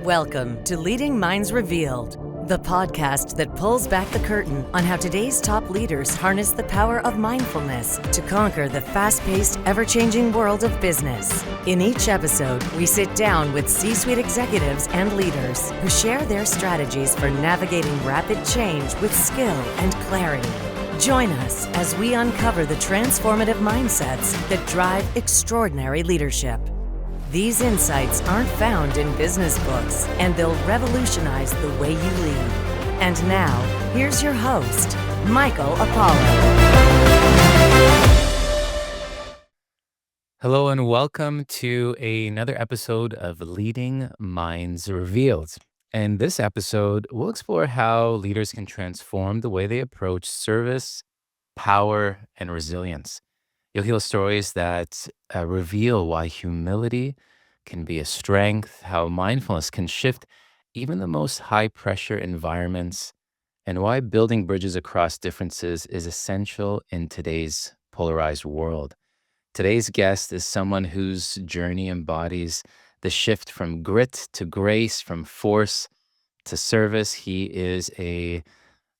Welcome to Leading Minds Revealed, the podcast that pulls back the curtain on how today's top leaders harness the power of mindfulness to conquer the fast-paced, ever-changing world of business. In each episode, we sit down with C-suite executives and leaders who share their strategies for navigating rapid change with skill and clarity. Join us as we uncover the transformative mindsets that drive extraordinary leadership. These insights aren't found in business books, and they'll revolutionize the way you lead. And now, here's your host, Michael Apollo. Hello and welcome to another episode of Leading Minds Revealed. In this episode, we'll explore how leaders can transform the way they approach service, power, and resilience. You'll hear stories that reveal why humility can be a strength, how mindfulness can shift even the most high-pressure environments, and why building bridges across differences is essential in today's polarized world. Today's guest is someone whose journey embodies the shift from grit to grace, from force to service. He is a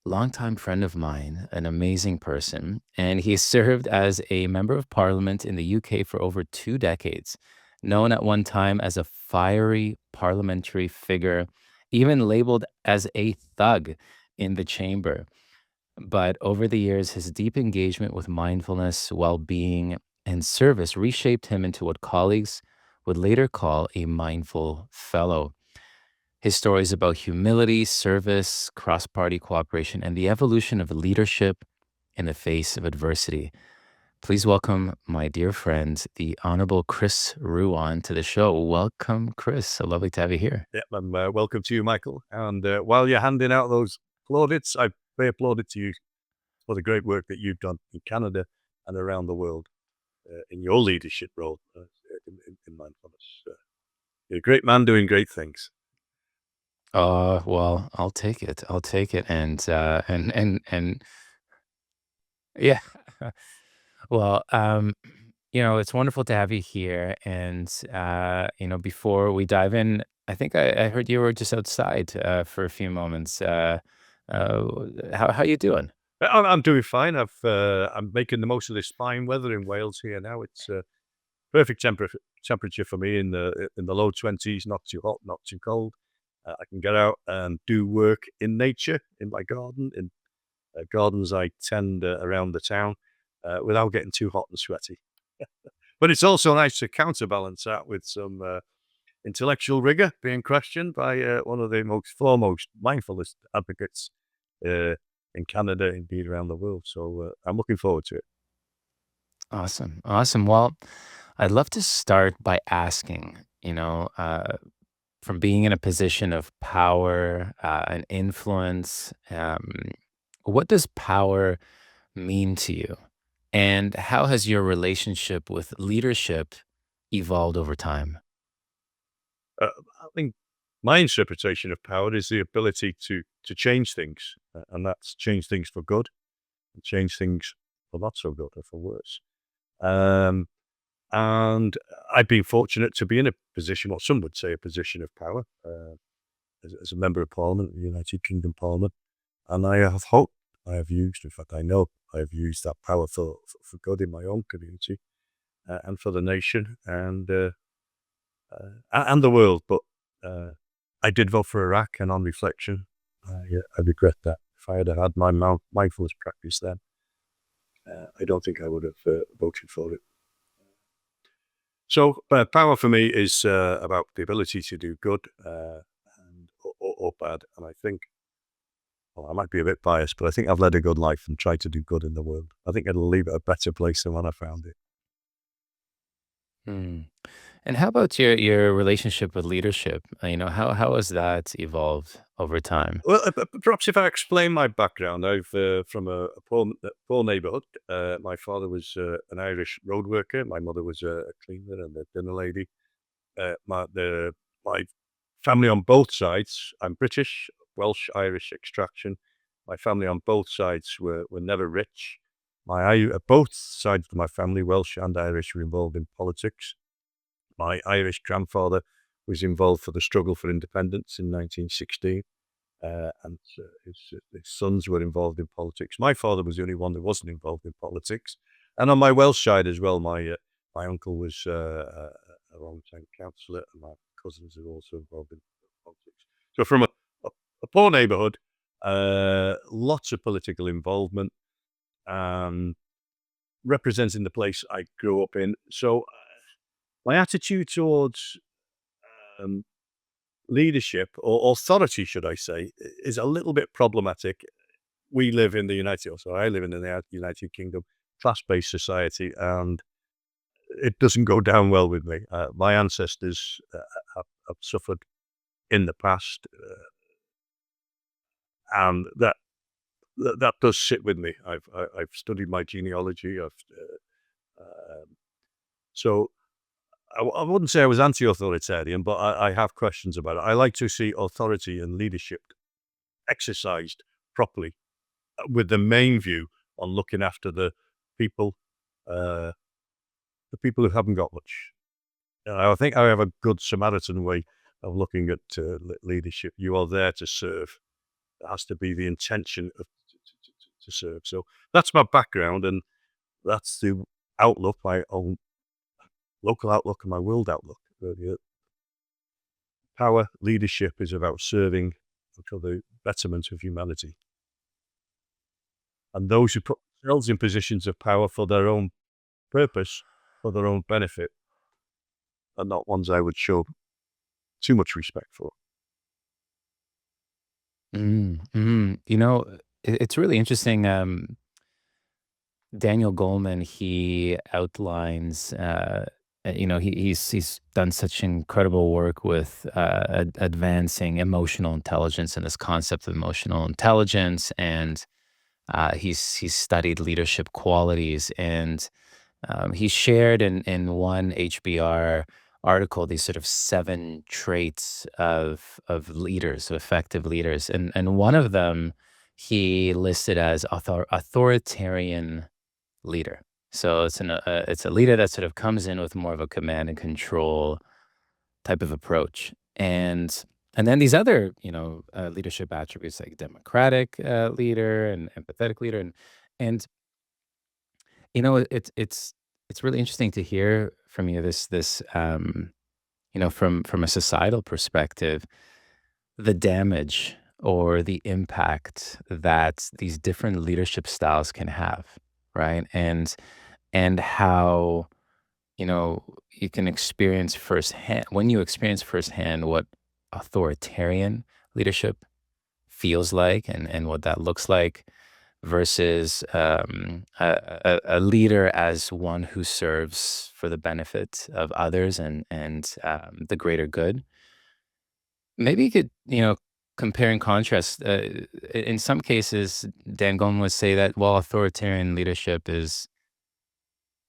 longtime friend of mine, an amazing person, and he served as a member of parliament in the UK for over 2 decades, known at one time as a fiery parliamentary figure, even labeled as a thug in the chamber. But over the years, his deep engagement with mindfulness, well-being, and service reshaped him into what colleagues would later call a mindful fellow. His stories about humility, service, cross-party cooperation, and the evolution of leadership in the face of adversity. Please welcome my dear friend, the Honorable Chris Ruane, to the show. Welcome, Chris. So lovely to have you here. Yeah, welcome to you, Michael. And while you're handing out those plaudits, I pay applauded to you for the great work that you've done in Canada and around the world in your leadership role in mindfulness. You're a great man doing great things. Well, I'll take it. I'll take it. And yeah. Well, it's wonderful to have you here. And before we dive in, I think I heard you were just outside for a few moments. How you doing? I'm doing fine. I'm making the most of this fine weather in Wales here now. It's perfect temperature for me in the low 20s, not too hot, not too cold. I can get out and do work in nature, in my garden, in gardens I tend around the town without getting too hot and sweaty. But it's also nice to counterbalance that with some intellectual rigor being questioned by one of the most foremost mindfulness advocates in Canada, indeed around the world. So I'm looking forward to it. Awesome. Awesome. Well, I'd love to start by asking, from being in a position of power and influence, what does power mean to you? And how has your relationship with leadership evolved over time? I think my interpretation of power is the ability to change things, and that's change things for good, and change things for not so good or for worse. Um, and I've been fortunate to be in a position, what some would say a position of power, as a member of Parliament, the United Kingdom Parliament. And I have hoped, I have used, in fact, I know I have used that power for good in my own community and for the nation and the world. But I did vote for Iraq, and on reflection, I regret that. If I had had my mindfulness practice then, I don't think I would have voted for it. So power for me is about the ability to do good or bad. And I think, well, I might be a bit biased, but I think I've led a good life and tried to do good in the world. I think it'll leave it a better place than when I found it. Hmm. And how about your relationship with leadership? How has that evolved over time? Well, perhaps if I explain my background, I've from a poor neighbourhood. My father was an Irish road worker. My mother was a cleaner and a dinner lady. My family on both sides, I'm British, Welsh, Irish extraction. My family on both sides were never rich. Both sides of my family, Welsh and Irish, were involved in politics. My Irish grandfather was involved for the struggle for independence in 1916. And his sons were involved in politics. My father was the only one that wasn't involved in politics. And on my Welsh side as well, my uncle was a long-time councillor, and my cousins are also involved in politics. So from a poor neighbourhood, lots of political involvement, representing the place I grew up in. So my attitude towards leadership, or authority, should I say, is a little bit problematic. We live in the I live in the United Kingdom, class-based society, and it doesn't go down well with me. My ancestors have suffered in the past, and that does sit with me. I've studied my genealogy. So I wouldn't say I was anti-authoritarian, but I have questions about it. I like to see authority and leadership exercised properly, with the main view on looking after people, uh, the people who haven't got much. I think I have a good Samaritan way of looking at leadership. You are there to serve. It has to be the intention to serve. So that's my background, and that's the outlook, my own local outlook and my world outlook. Power leadership is about serving for the betterment of humanity. And those who put themselves in positions of power for their own purpose, for their own benefit, are not ones I would show too much respect for. It's really interesting. Daniel Goleman, he outlines, he's done such incredible work with advancing emotional intelligence and this concept of emotional intelligence, and he's studied leadership qualities, and he shared in one HBR article these sort of 7 traits of leaders, of effective leaders, and one of them he listed as authoritarian leader. So it's a leader that sort of comes in with more of a command and control type of approach, and then these other leadership attributes like democratic leader and empathetic leader, and it's really interesting to hear from you this from a societal perspective, the damage or the impact that these different leadership styles can have, right? And how you can experience firsthand when you experience firsthand what authoritarian leadership feels like, and what that looks like, versus a leader as one who serves for the benefit of others and the greater good. Maybe you could, compare and contrast. In some cases, Dan Goleman would say that while authoritarian leadership is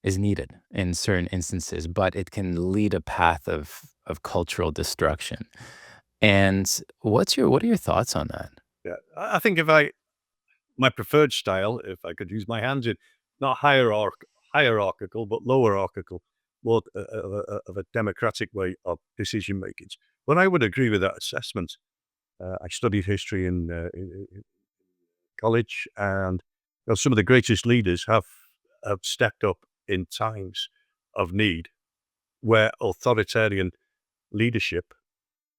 needed in certain instances, but it can lead a path of cultural destruction. And what are your thoughts on that? Yeah, I think my preferred style, if I could use my hands in, not hierarchical, but lower hierarchical, more of a democratic way of decision making. But I would agree with that assessment. I studied history in college, and some of the greatest leaders have stepped up in times of need where authoritarian leadership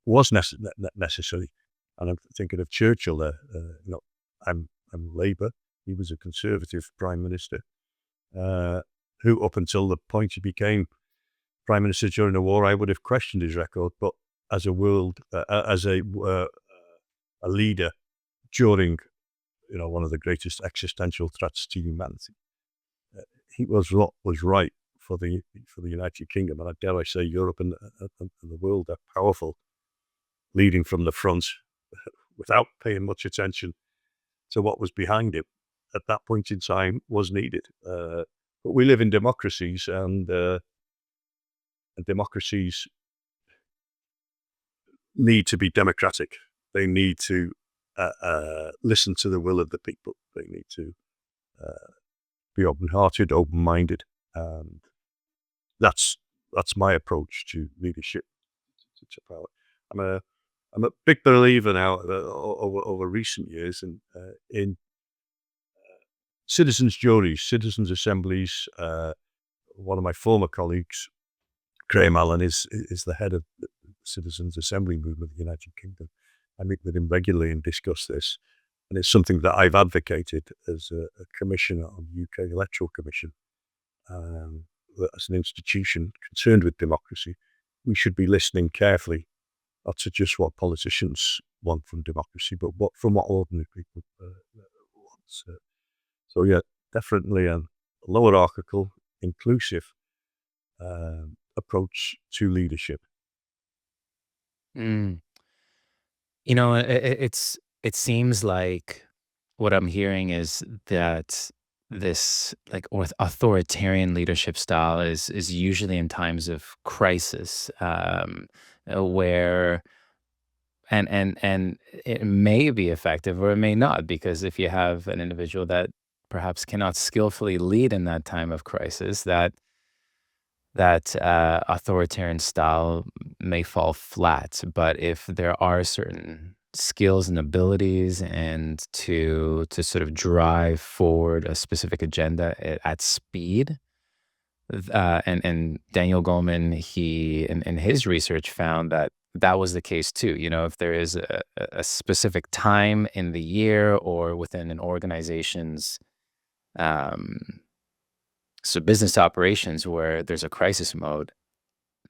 was necessary. And I'm thinking of Churchill there. I'm Labour. He was a Conservative Prime Minister, who up until the point he became Prime Minister during the war, I would have questioned his record. But as a leader during one of the greatest existential threats to humanity, he was what was right for the United Kingdom, and dare I say Europe and the world are powerful, leading from the front without paying much attention to what was behind him at that point in time was needed. But we live in democracies, and democracies need to be democratic. They need to listen to the will of the people. They need to be open-hearted, open-minded, and that's my approach to leadership such a power. I'm a big believer now over recent years in citizens' juries, citizens' assemblies. One of my former colleagues, Graham Allen, is the head of the Citizens' Assembly movement of the United Kingdom. I meet with him regularly and discuss this. And it's something that I've advocated as a commissioner on the UK Electoral Commission. That as an institution concerned with democracy, we should be listening carefully, not to just what politicians want from democracy, but from what ordinary people want. So yeah, definitely a lower-archical, inclusive approach to leadership. Mm. It seems like what I'm hearing is that this like authoritarian leadership style is usually in times of crisis, where and it may be effective or it may not, because if you have an individual that perhaps cannot skillfully lead in that time of crisis, that authoritarian style may fall flat. But if there are certain skills and abilities and to sort of drive forward a specific agenda at speed, and Daniel Goleman, he in his research found that that was the case too. If there is a specific time in the year or within an organization's um, so business operations where there's a crisis mode,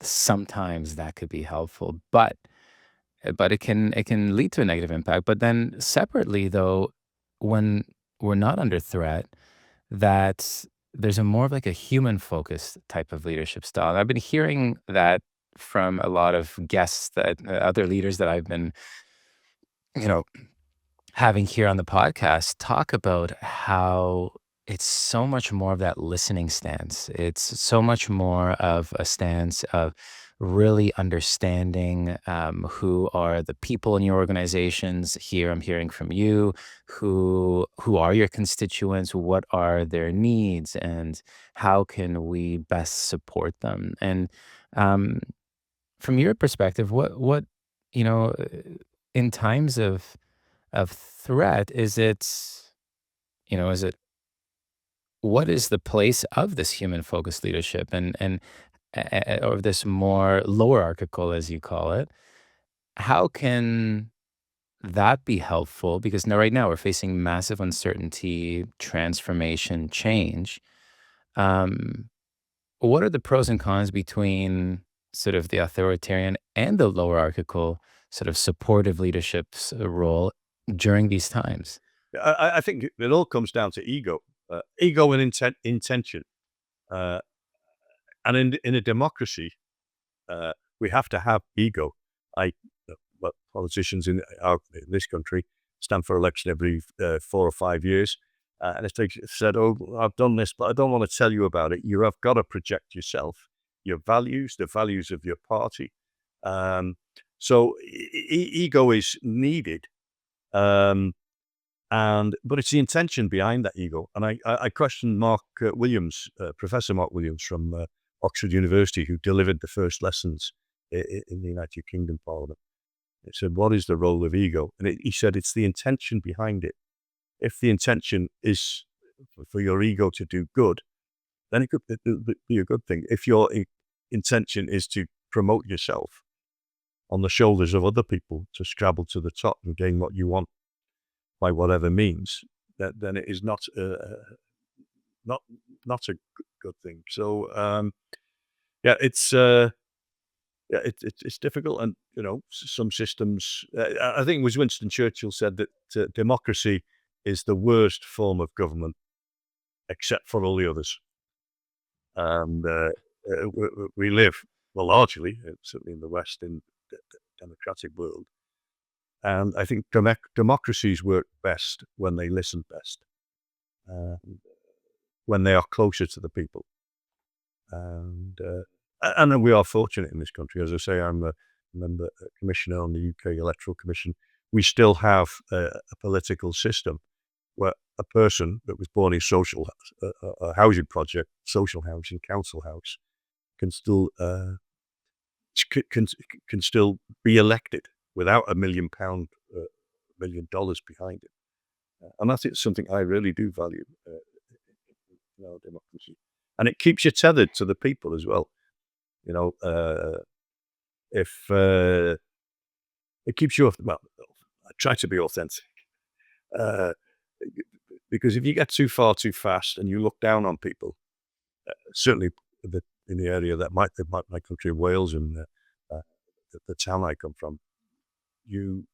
sometimes that could be helpful, but it can lead to a negative impact. But then separately though, when we're not under threat, that there's a more of like a human focused type of leadership style. And I've been hearing that from a lot of guests, that other leaders that I've been, you know, having here on the podcast, talk about how it's so much more of that listening stance. It's so much more of a stance of really understanding who are the people in your organizations. Here, I'm hearing from you, who are your constituents, what are their needs, and how can we best support them. And um, from your perspective, what you know, in times of threat, is it what is the place of this human focused leadership, and or this more lower article, as you call it? How can that be helpful? Because now, right now, we're facing massive uncertainty, transformation, change. Um, what are the pros and cons between sort of the authoritarian and the lower article sort of supportive leadership's role during these times? I think it all comes down to ego, ego and intention. Uh, and in a democracy, uh, we have to have ego. I, well, politicians in this country stand for election every 4 or 5 years. And if they said, "Oh, I've done this, but I don't want to tell you about it," you have got to project yourself, your values, the values of your party. Um, so ego is needed. Um, but it's the intention behind that ego. And I questioned Mark Williams, Professor Mark Williams from Oxford University, who delivered the first lessons in the United Kingdom Parliament. He said, "What is the role of ego?" And he said, "It's the intention behind it. If the intention is for your ego to do good, then it could be a good thing. If your intention is to promote yourself on the shoulders of other people, to scrabble to the top and gain what you want by whatever means, then it is not not a good thing." So yeah, it's difficult, and some systems. I think it was Winston Churchill said that democracy is the worst form of government, except for all the others. And we live, well, largely, certainly in the West, in the democratic world. And I think democracies work best when they listen best, uh, when they are closer to the people. And then we are fortunate in this country. As I say, I'm a member, commissioner on the UK Electoral Commission. We still have a political system where a person that was born in a housing project, social housing, council house, can still can still be elected without £1 million, $1 million behind it. And that's something I really do value in our democracy. And it keeps you tethered to the people as well. If it keeps you, well, I try to be authentic. Uh, because if you get too far too fast and you look down on people, certainly in the area that my country, Wales, and the town I come from, you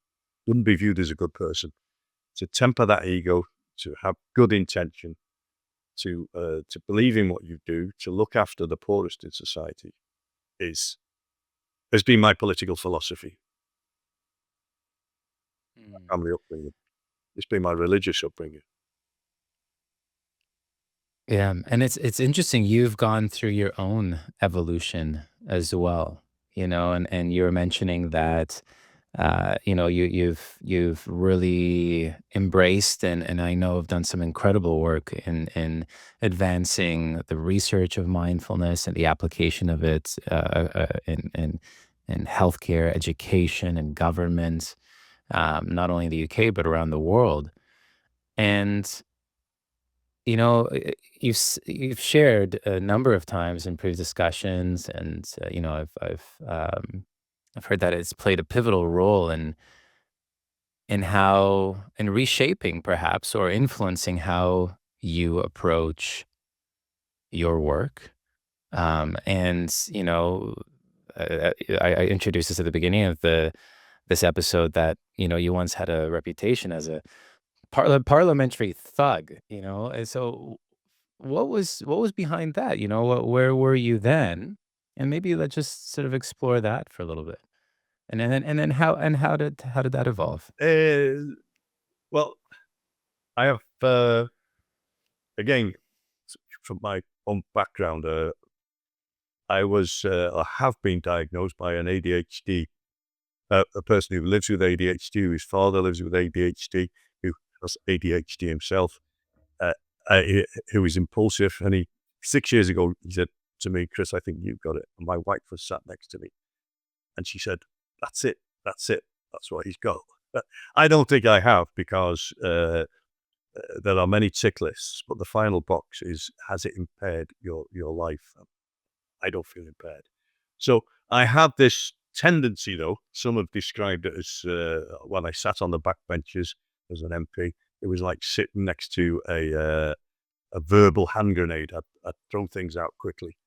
wouldn't be viewed as a good person. To temper that ego, to have good intention, to believe in what you do, to look after the poorest in society, has been my political philosophy. Family upbringing. It's been my religious upbringing. Yeah, and it's interesting. You've gone through your own evolution as well, and you were mentioning that you've really embraced and I know have done some incredible work in advancing the research of mindfulness and the application of it in healthcare, education, and government, not only in the UK but around the world. And you've shared a number of times in previous discussions, and I've heard that it's played a pivotal role in reshaping perhaps or influencing how you approach your work. And I introduced this at the beginning of this episode that you once had a reputation as a parliamentary thug. And so what was behind that? Where were you then? And maybe let's just sort of explore that for a little bit. And then how did that evolve? Well, I have again from my own background. I have been diagnosed by an ADHD, a person who lives with ADHD, whose father lives with ADHD, who has ADHD himself, who is impulsive. And 6 years ago, he said to me, "Chris, I think you've got it." And my wife was sat next to me, and she said, "That's it. That's it. That's what he's got." I don't think I have, because there are many tick lists, but the final box is, has it impaired your life? I don't feel impaired. So I have this tendency, though. Some have described it as when I sat on the backbenches as an MP, it was like sitting next to a verbal hand grenade. I'd throw things out quickly.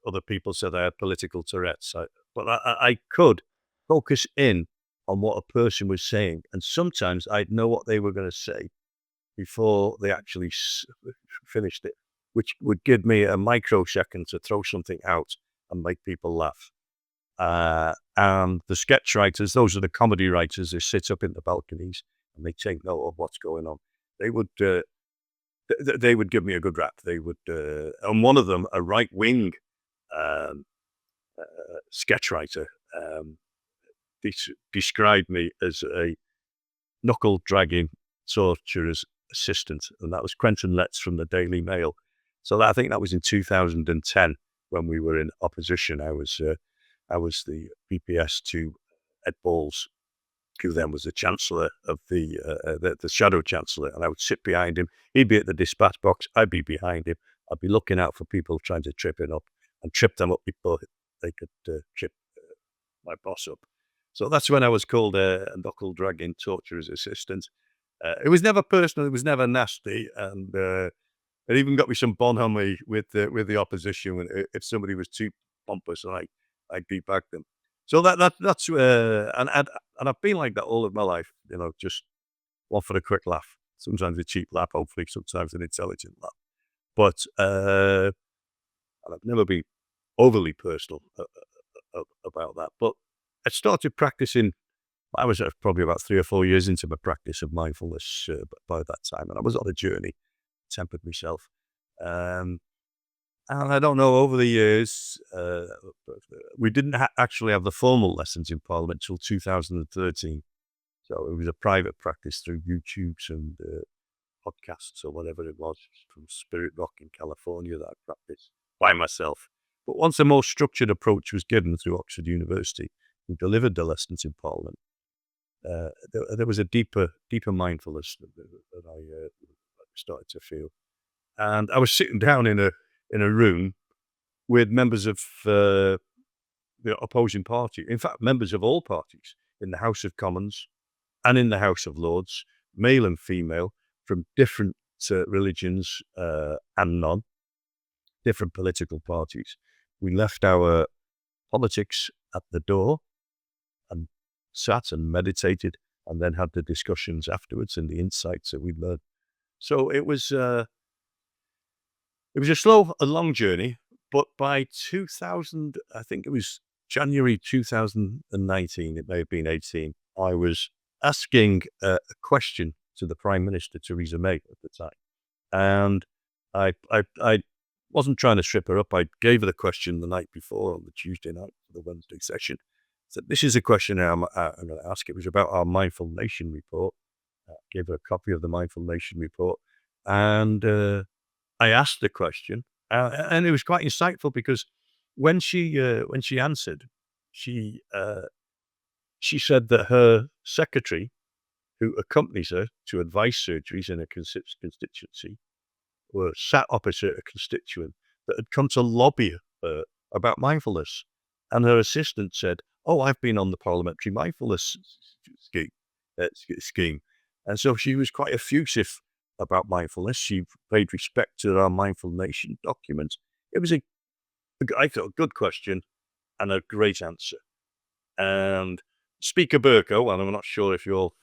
Other people said I had political Tourette's, but I could focus in on what a person was saying, and sometimes I'd know what they were going to say before they actually finished it, which would give me a microsecond to throw something out and make people laugh. And the sketch writers, those are the comedy writers, they sit up in the balconies and they take note of what's going on. They would give me a good rap. They would, and one of them, a right-wing sketch writer, described me as a knuckle-dragging torturer's assistant, and that was Quentin Letts from the Daily Mail. So I think that was in 2010 when we were in opposition. I was the BPS to Ed Balls, who then was the Chancellor of the Shadow Chancellor, and I would sit behind him. He'd be at the dispatch box, I'd be behind him. I'd be looking out for people trying to trip him up and trip them up before they could trip my boss up. So that's when I was called a knuckle-dragging torturer's assistant. It was never personal, it was never nasty, and it even got me some bonhomie with the opposition when if somebody was too pompous, and I'd debug them. So that's and I've been like that all of my life, just one for a quick laugh. Sometimes a cheap laugh, hopefully, sometimes an intelligent laugh. But and I've never been overly personal about that. But I started practicing. I was probably about 3 or 4 years into my practice of mindfulness by that time, and I was on a journey, tempered myself. And I don't know, over the years, we didn't actually have the formal lessons in Parliament till 2013. So it was a private practice through YouTubes and podcasts or whatever it was from Spirit Rock in California that I practiced by myself. But once a more structured approach was given through Oxford University, who delivered the lessons in Parliament, there was a deeper mindfulness that I started to feel. And I was sitting down in a room with members of the opposing party. In fact, members of all parties in the House of Commons and in the House of Lords, male and female, from different religions and none, different political parties. We left our politics at the door and sat and meditated, and then had the discussions afterwards and the insights that we'd learned. So it was a slow and long journey, but by 2000, I think it was January 2019, it may have been 18, I was asking a question to the Prime Minister, Theresa May, at the time. And I wasn't trying to strip her up. I gave her the question the night before on the Tuesday night for the Wednesday session. So this is a question I'm going to ask. It was about our Mindful Nation report. I gave her a copy of the Mindful Nation report. And I asked the question, and it was quite insightful because when she answered, she said that her secretary, who accompanies her to advice surgeries in a constituency, were sat opposite a constituent that had come to lobby her about mindfulness. And her assistant said, "Oh, I've been on the Parliamentary mindfulness scheme." And so she was quite effusive about mindfulness. She paid respect to our Mindful Nation document. It was I thought, a good question and a great answer. And Speaker Berko, and I'm not sure if your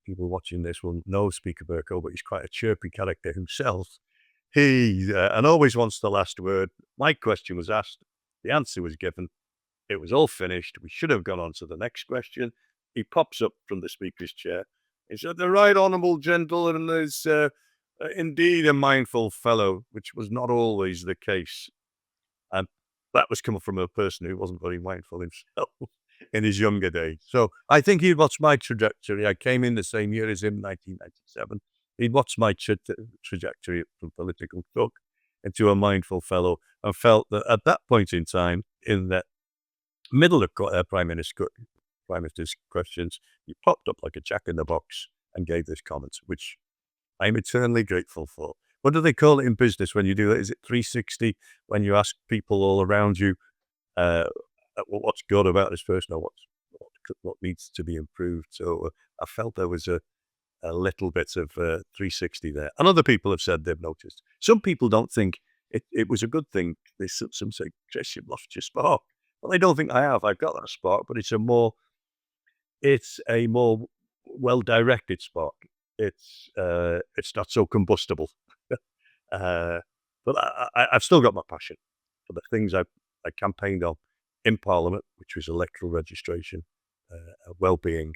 people watching this will know Speaker Berko, but he's quite a chirpy character himself. He and always wants the last word. My question was asked, the answer was given, it was all finished. We should have gone on to the next question. He pops up from the Speaker's chair. He said, "The right honourable gentleman is indeed a mindful fellow," which was not always the case. And that was coming from a person who wasn't very mindful himself in his younger days. So I think he'd watched my trajectory. I came in the same year as him, 1997. He'd watched my trajectory from political thug into a mindful fellow, and felt that at that point in time, in the middle of Prime Minister's questions, he popped up like a jack in the box and gave this comment, which I'm eternally grateful for. What do they call it in business when you do it? Is it 360? When you ask people all around you, what's good about this person, or what needs to be improved? So I felt there was a little bit of 360 there. And other people have said they've noticed. Some people don't think it was a good thing. Some say, "Chris, you've lost your spark." Well, I don't think I have. I've got that spark, but it's a more well-directed spark. It's not so combustible. But I've still got my passion for the things I campaigned on in Parliament, which was electoral registration, well-being,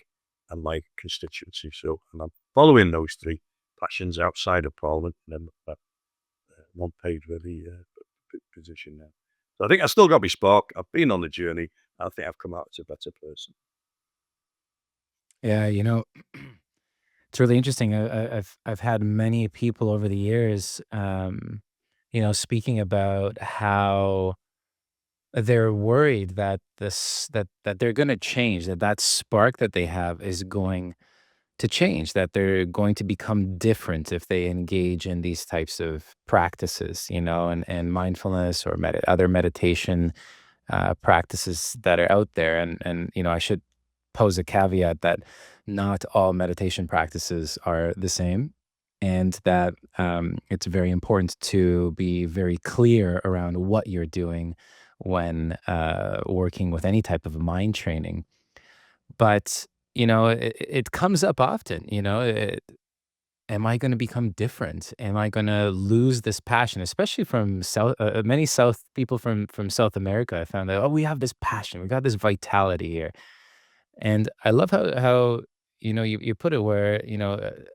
and my constituency. So, and I'm following those three passions outside of Parliament, and then that one-page really position now. So I think I've still got my spark. I've been on the journey. I think I've come out as a better person. Yeah, it's really interesting. I've had many people over the years, speaking about how they're worried that that they're going to change, that spark that they have is going to change, that they're going to become different if they engage in these types of practices, and mindfulness or other meditation practices that are out there. And I should pose a caveat that not all meditation practices are the same, and that it's very important to be very clear around what you're doing when working with any type of mind training. But it comes up often. Am I going to become different? Am I going to lose this passion? Especially from many South people from South America. I found that, oh, we have this passion, we got this vitality here, and I love how you put it where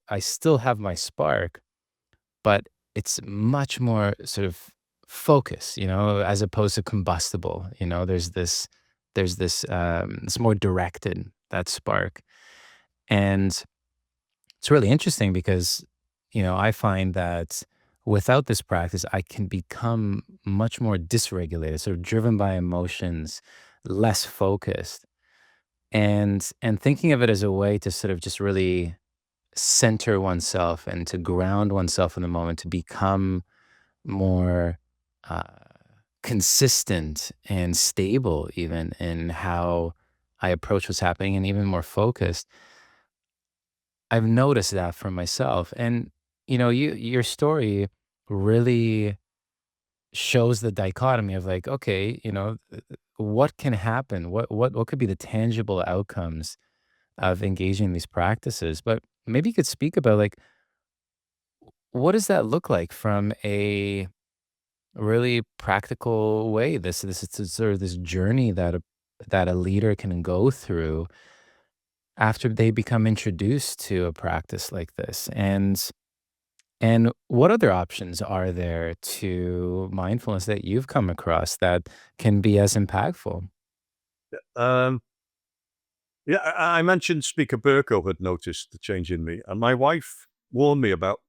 I still have my spark, but it's much more sort of focus, as opposed to combustible. There's this it's more directed, that spark, and it's really interesting because, I find that without this practice, I can become much more dysregulated, sort of driven by emotions, less focused. And thinking of it as a way to sort of just really center oneself and to ground oneself in the moment, to become more uh, consistent and stable, even in how I approach what's happening, and even more focused. I've noticed that for myself. And your story really shows the dichotomy of, like, okay, what can happen? What could be the tangible outcomes of engaging in these practices? But maybe you could speak about, like, what does that look like from a really practical way? This is sort of this journey that a leader can go through after they become introduced to a practice like this. And what other options are there to mindfulness that you've come across that can be as impactful? Um, yeah, I mentioned Speaker Burko had noticed the change in me, and my wife warned me about.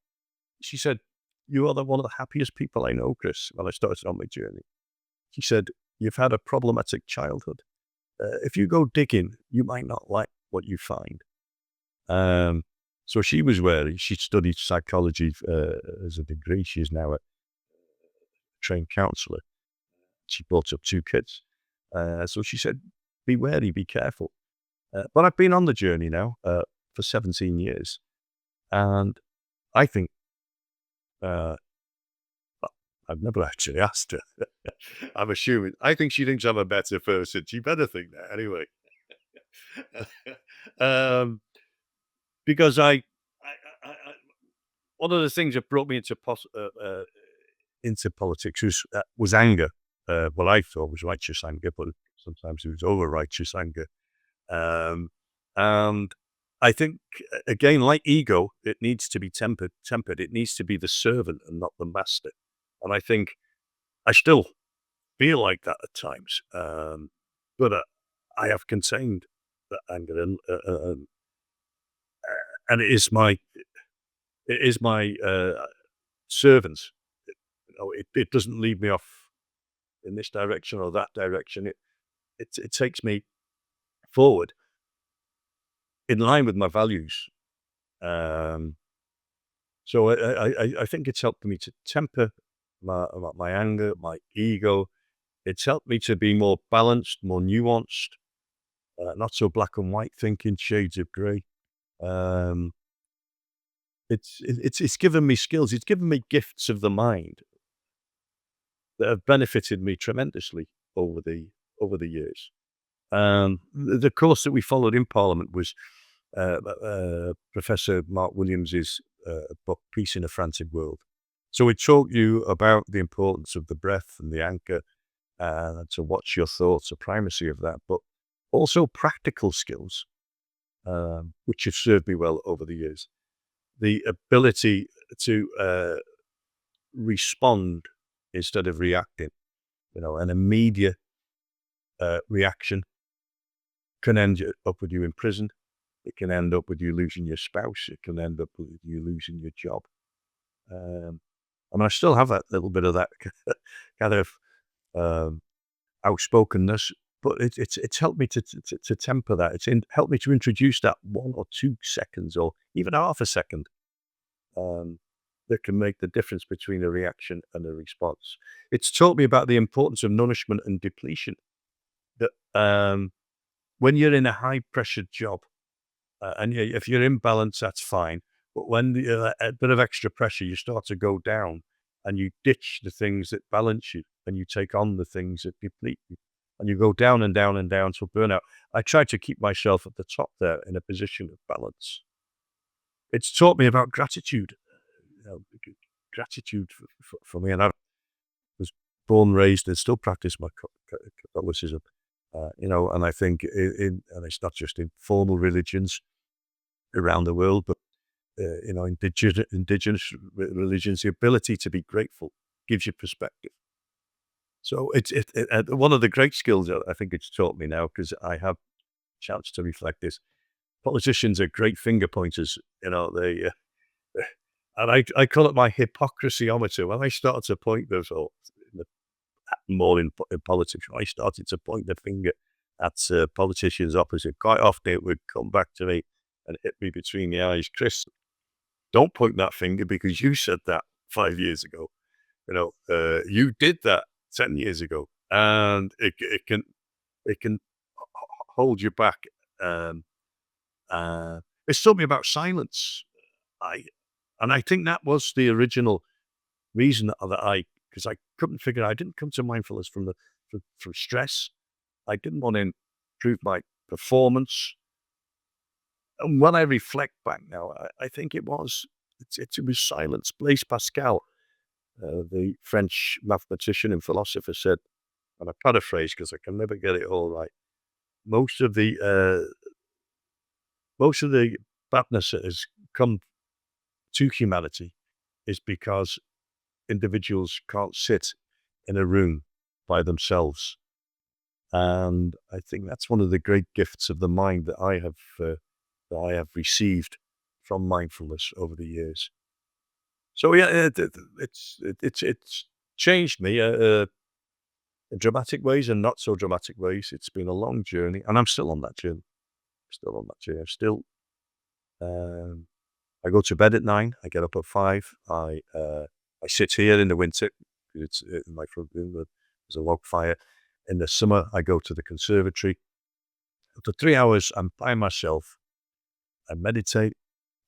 She said, "You are one of the happiest people I know, Chris." When I started on my journey, she said, "You've had a problematic childhood. If you go digging, you might not like what you find." Um, so she was wary. She studied psychology as a degree. She's now a trained counselor. She brought up two kids. So she said, "Be wary, be careful." But I've been on the journey now for 17 years. And I think, uh, well, I've never actually asked her. I'm assuming. I think she thinks I'm a better person. She better think that anyway. um, because I, one of the things that brought me into politics was anger. Well, I thought was righteous anger, but sometimes it was over righteous anger. Um, and I think, again, like ego, it needs to be tempered. It needs to be the servant and not the master. And I think I still feel like that at times. But I have contained that anger, and it is my servant. It doesn't lead me off in this direction or that direction. It takes me forward in line with my values. Um, so I think it's helped me to temper my anger, my ego. It's helped me to be more balanced, more nuanced, not so black and white thinking, shades of grey. Um, it's given me skills. It's given me gifts of the mind that have benefited me tremendously over the years. The course that we followed in Parliament was Professor Mark Williams's book, Peace in a Frantic World. So it taught you about the importance of the breath and the anchor, and to watch your thoughts, the primacy of that, but also practical skills, which have served me well over the years. The ability to respond instead of reacting. An immediate reaction can up with you in prison. It can end up with you losing your spouse. It can end up with you losing your job. I still have that little bit of that kind of um, outspokenness, but it's helped me to temper that. Helped me to introduce that 1 or 2 seconds, or even half a second, um, that can make the difference between a reaction and a response. It's taught me about the importance of nourishment and depletion. That when you're in a high pressure job, and if you're in balance, that's fine. But when a bit of extra pressure, you start to go down, and you ditch the things that balance you, and you take on the things that deplete you, and you go down and down and down to burnout. I try to keep myself at the top there in a position of balance. It's taught me about gratitude. Gratitude for me, and I was born, raised, and still practice my Catholicism. And I think and it's not just in formal religions around the world, but indigenous religions, the ability to be grateful gives you perspective. So one of the great skills that I think it's taught me now, because I have a chance to reflect this. Politicians are great finger pointers. And I call it my hypocrisyometer. When I started to point those, or in the, more in politics, when I started to point the finger at politicians opposite, quite often it would come back to me and hit me between the eyes. Chris, don't point that finger because you said that 5 years ago. You did that 10 years ago, and it can hold you back. Um, it's taught me about silence. I and I think that was the original reason because I couldn't figure. I didn't come to mindfulness from stress. I didn't want to improve my performance. And when I reflect back now, I think it was silence. Blaise Pascal, the French mathematician and philosopher, said, and I paraphrase because I can never get it all right. Most of the badness that has come to humanity is because individuals can't sit in a room by themselves. And I think that's one of the great gifts of the mind that I have received from mindfulness over the years. So yeah, it's changed me in dramatic ways and not so dramatic ways. It's been a long journey, and I'm still on that journey. Still on that journey. Um, I go to bed at 9. I get up at 5. I sit here in the winter. It's in my front room. There's a log fire. In the summer, I go to the conservatory. After 3 hours, I'm by myself. I meditate.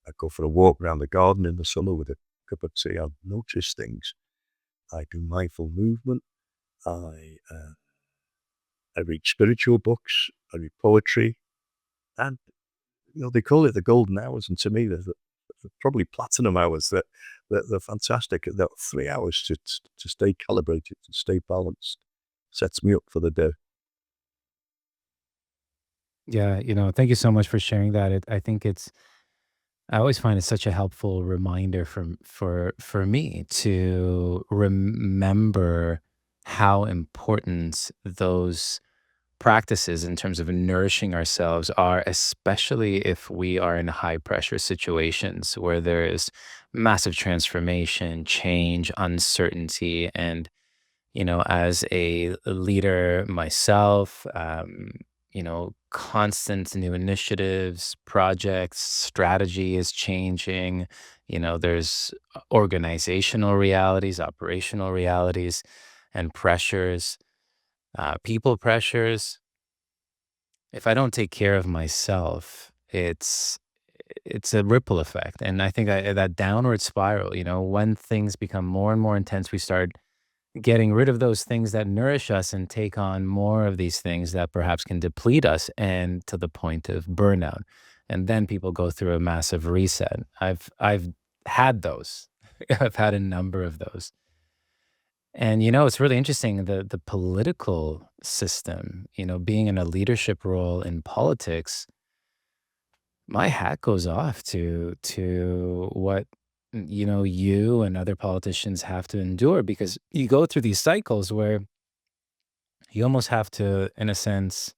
I go for a walk around the garden in the summer with a cup of tea. I notice things. I do mindful movement. I read spiritual books. I read poetry. And, they call it the golden hours. And to me, they're probably platinum hours. They're fantastic. That 3 hours to stay calibrated, to stay balanced, sets me up for the day. Yeah, thank you so much for sharing that. I think I always find it such a helpful reminder for me to remember how important those practices in terms of nourishing ourselves are, especially if we are in high pressure situations where there is massive transformation, change, uncertainty. And, as a leader myself, constant new initiatives, projects, strategy is changing. There's organizational realities, operational realities, and pressures, people pressures. If I don't take care of myself, it's a ripple effect, and I think that downward spiral. When things become more and more intense, we start getting rid of those things that nourish us and take on more of these things that perhaps can deplete us, and to the point of burnout. And then people go through a massive reset. I've had those. I've had a number of those. And it's really interesting, the political system, being in a leadership role in politics, my hat goes off to what you and other politicians have to endure, because you go through these cycles where you almost have to, in a sense,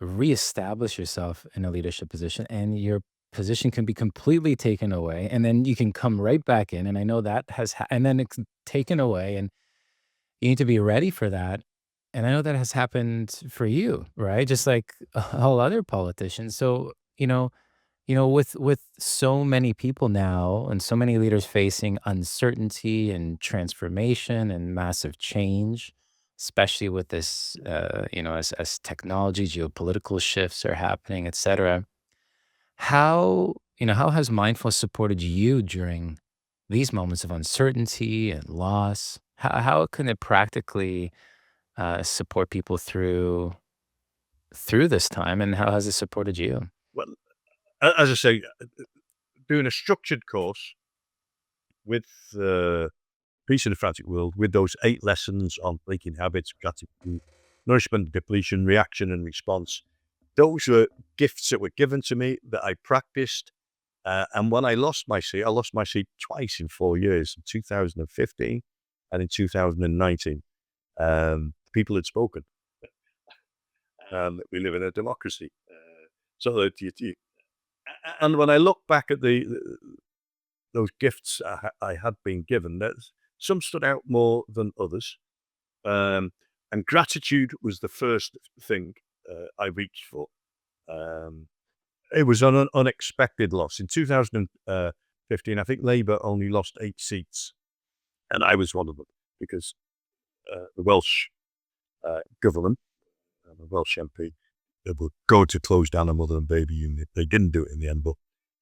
reestablish yourself in a leadership position, and your position can be completely taken away, and then you can come right back in. And I know that and then it's taken away, and you need to be ready for that. And I know that has happened for you, right? Just like all other politicians. So, with so many people now and so many leaders facing uncertainty and transformation and massive change, especially with this, as technology, geopolitical shifts are happening, et cetera. How has mindfulness supported you during these moments of uncertainty and loss? How can it practically support people through this time, and how has it supported you? Well, as I say, doing a structured course with Peace in the Frantic World, with those 8 lessons on breaking habits, gratitude, nourishment, depletion, reaction, and response. Those were gifts that were given to me that I practiced. And when I lost my seat twice in 4 years, in 2015 and in 2019. People had spoken. We live in a democracy. So that and when I look back at those gifts I had been given, some stood out more than others. And gratitude was the first thing I reached for. It was an unexpected loss. In 2015, I think Labour only lost 8 seats, and I was one of them because the Welsh government, the Welsh MP, they were going to close down a mother and baby unit. They didn't do it in the end, but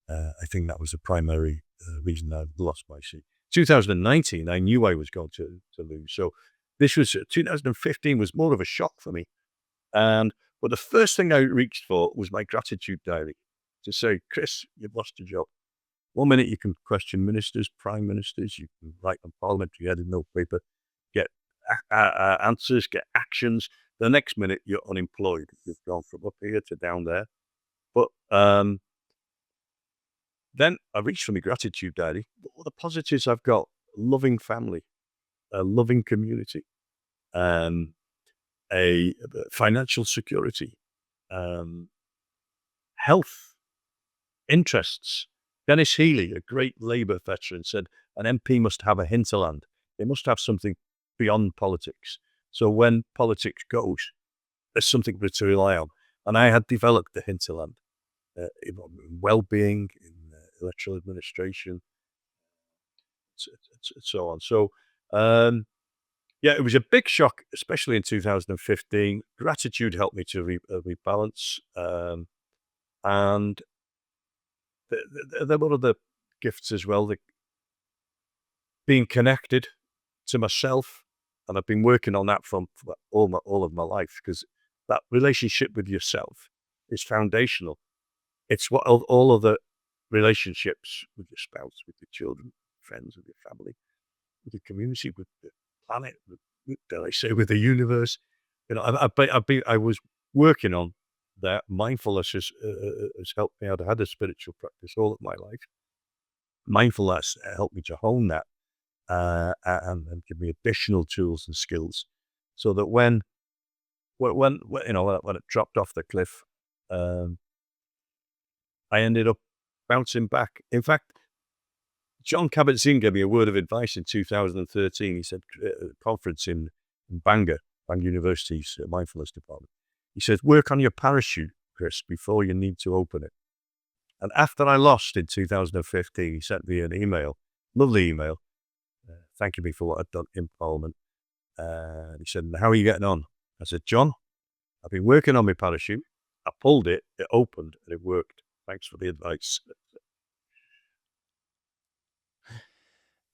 I think that was the primary reason I lost my seat. 2019, I knew I was going to lose. So this was 2015 was more of a shock for me. But the first thing I reached for was my gratitude diary to say, Chris, you've lost your job. 1 minute you can question ministers, prime ministers, you can write on Parliamentary headed note paper, get answers, get actions. The next minute you're unemployed. You've gone from up here to down there. But then I reached for my gratitude diary. All the positives I've got: a loving family, a loving community, a financial security, health, interests. Dennis Healy, a great Labour veteran, said an MP must have a hinterland. They must have something beyond politics. So when politics goes, there's something to rely on. And I had developed the hinterland in well-being, in electoral administration, so on. So, yeah, it was a big shock, especially in 2015. Gratitude helped me to rebalance. And there were other gifts as well, being connected to myself. And I've been working on that for all of my life, because that relationship with yourself is foundational. It's what all of the relationships with your spouse, with your children, friends, with your family, with the community, with the planet, dare I say, with the universe. I was working on that. Mindfulness has helped me out. I had a spiritual practice all of my life. Mindfulness helped me to hone that and give me additional tools and skills, so that when it dropped off the cliff, I ended up bouncing back. In fact, John Kabat-Zinn gave me a word of advice in 2013. He said, at a conference in Bangor University's mindfulness department, he said, work on your parachute, Chris, before you need to open it. And after I lost in 2015, he sent me an email, lovely email, thanking me for what I'd done in Parliament. And he said, how are you getting on? I said, John, I've been working on my parachute. I pulled it, it opened, and it worked. Thanks for the advice.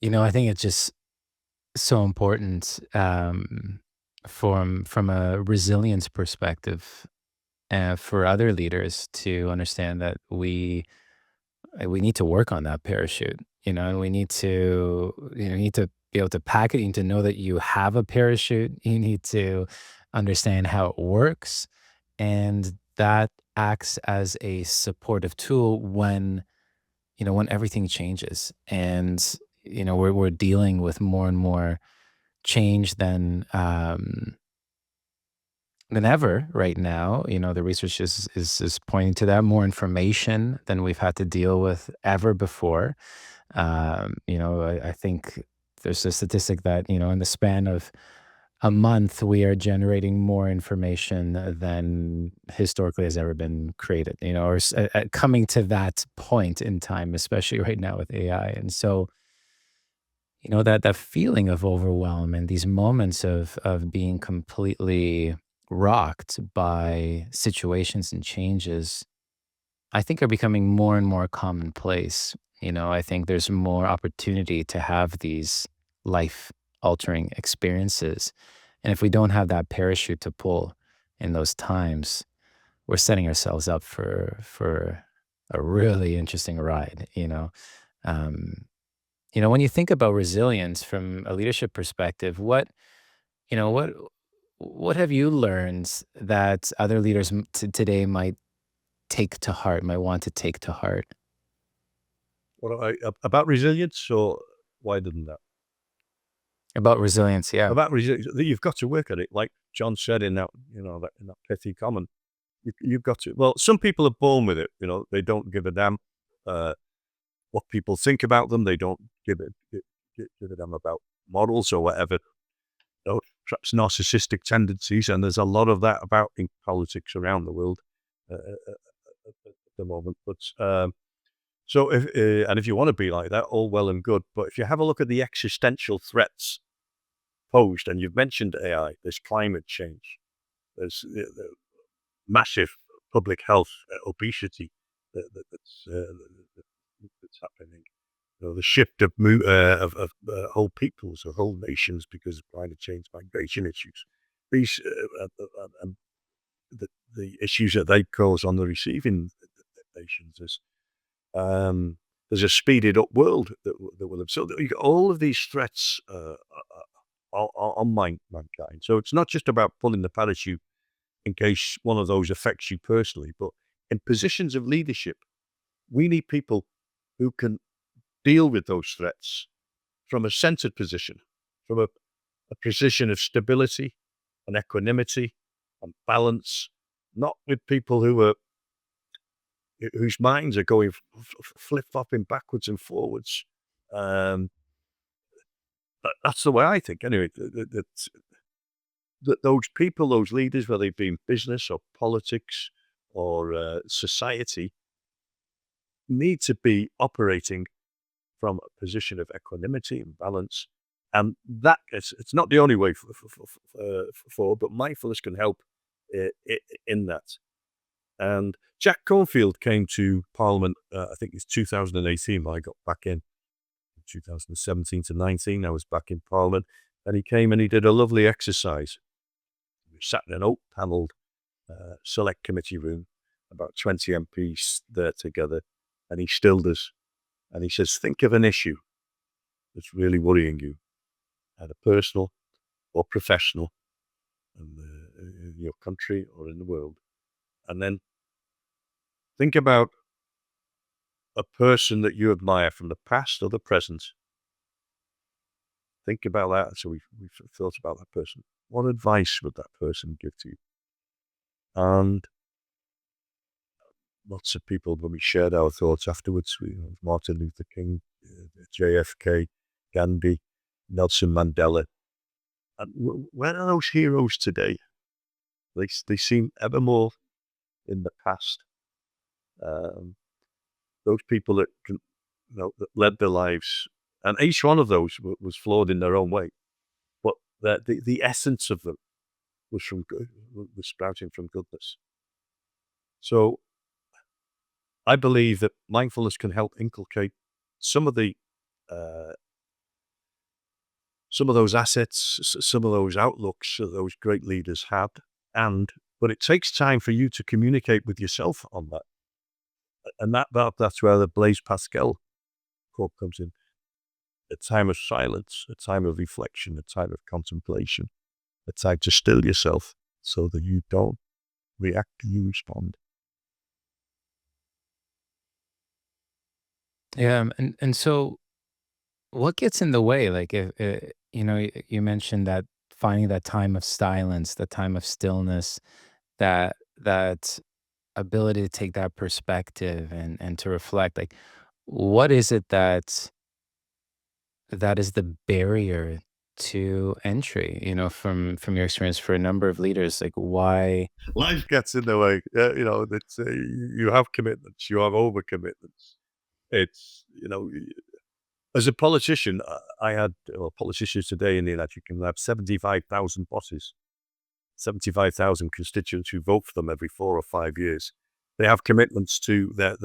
I think it's just so important from a resilience perspective, for other leaders to understand that we need to work on that parachute, and we need to, be able to pack it. You need to know that you have a parachute. You need to understand how it works, and that acts as a supportive tool when everything changes, and we're dealing with more and more change than ever right now. The research is pointing to that, more information than we've had to deal with ever before. I think there's a statistic that, in the span of a month, we are generating more information than historically has ever been created, or coming to that point in time, especially right now with AI. And so, that feeling of overwhelm and these moments of being completely rocked by situations and changes, I think are becoming more and more commonplace. I think there's more opportunity to have these life altering experiences. And if we don't have that parachute to pull in those times, we're setting ourselves up for a really interesting ride. When you think about resilience from a leadership perspective, you know, what what have you learned that other leaders today might take to heart, might want to take to heart? About resilience, or wider than that? About resilience, yeah. About resilience, that you've got to work at it. Like John said in that, in that pithy comment, you've got to. Well, some people are born with it. They don't give a damn. what people think about them. They don't give a damn about models or whatever. Perhaps narcissistic tendencies, and there's a lot of that about in politics around the world at the moment. But so, if you want to be like that, all well and good. But if you have a look at the existential threats posed, and you've mentioned AI, there's climate change, there's massive public health, obesity that's happening. The shift of whole peoples or whole nations because of climate change, migration issues. These and the issues that they cause on the receiving nations is there's a speeded up world that will have. So you got all of these threats on mankind. So it's not just about pulling the parachute in case one of those affects you personally, but in positions of leadership, we need people who can deal with those threats from a centered position, from a position of stability and equanimity and balance, not with people whose minds are going flip-flopping backwards and forwards. That's the way I think. Anyway, that those people, those leaders, whether they be in business or politics or society, need to be operating from a position of equanimity and balance. And that it's not the only way but mindfulness can help in that. And Jack Cornfield came to Parliament, I think it's 2018 when I got back in 2017 to 19, I was back in Parliament, and he came and he did a lovely exercise. We sat in an oak-panelled select committee room, about 20 MPs there together, and he stilled us. And he says, think of an issue that's really worrying you, either personal or professional, in your country or in the world. And then think about a person that you admire from the past or the present. Think about that. So we thought about that person. What advice would that person give to you? And lots of people, when we shared our thoughts afterwards, Martin Luther King, JFK, Gandhi, Nelson Mandela. And where are those heroes today? They seem ever more in the past. Those people that that led their lives, and each one of those was flawed in their own way, but the essence of them was sprouting from goodness. So I believe that mindfulness can help inculcate some of those assets, some of those outlooks that those great leaders had, but it takes time for you to communicate with yourself on that. And that's where the Blaise Pascal quote comes in. A time of silence, a time of reflection, a time of contemplation, a time to still yourself so that you don't react, you respond. Yeah, and so what gets in the way? Like, if you mentioned that finding that time of silence, the time of stillness, that ability to take that perspective and to reflect. Like, what is it that is the barrier to entry? From your experience for a number of leaders, like why? Life gets in the way. You have commitments, you have overcommitments. It's, as a politician, I had politicians today in the election can have 75,000 bosses, 75,000 constituents who vote for them every 4 or 5 years. They have commitments to their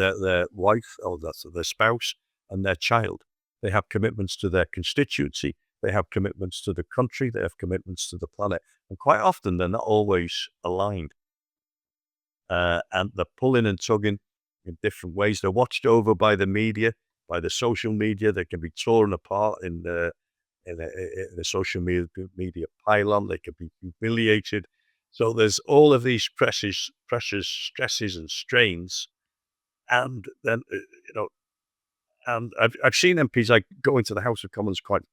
wife or their spouse and their child. They have commitments to their constituency. They have commitments to the country. They have commitments to the planet. And quite often they're not always aligned. And they're pulling and tugging in different ways. They're watched over by the media, by the social media. They can be torn apart in the social media pylon. They can be humiliated. So there's all of these pressures, stresses, and strains. And then, and I've seen MPs. I go into the House of Commons quite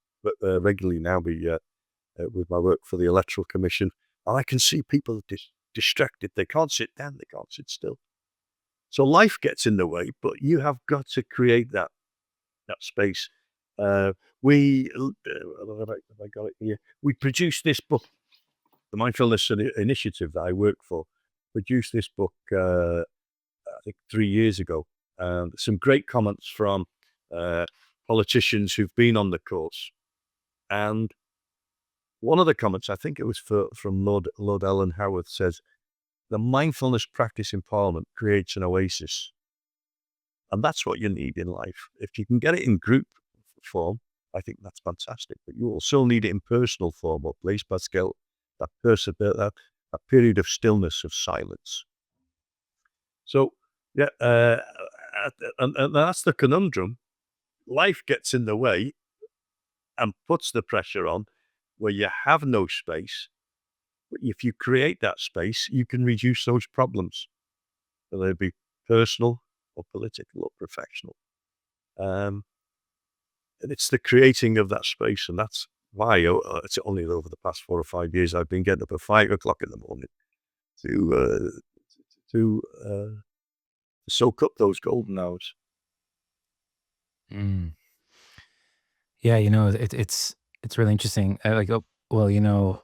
regularly now, with my work for the Electoral Commission, and I can see people distracted. They can't sit down. They can't sit still. So life gets in the way, but you have got to create that that space. We, have I got it here? We produced this book, the Mindfulness Initiative that I work for, produced this book, I think 3 years ago. Some great comments from uh, politicians who've been on the course. And one of the comments, I think it was from Lord Ellen Howarth, says, the mindfulness practice in Parliament creates an oasis. And that's what you need in life. If you can get it in group form, I think that's fantastic. But you also need it in personal form, or Blaise Pascal, that that period of stillness, of silence. So, yeah, and that's the conundrum. Life gets in the way and puts the pressure on where you have no space. But if you create that space, you can reduce those problems, whether they be personal or political or professional. Um, and it's the creating of that space. And that's why it's only over the past 4 or 5 years I've been getting up at 5 o'clock in the morning to to soak up those golden hours. Mm. Yeah, it's really interesting. I like, oh, well,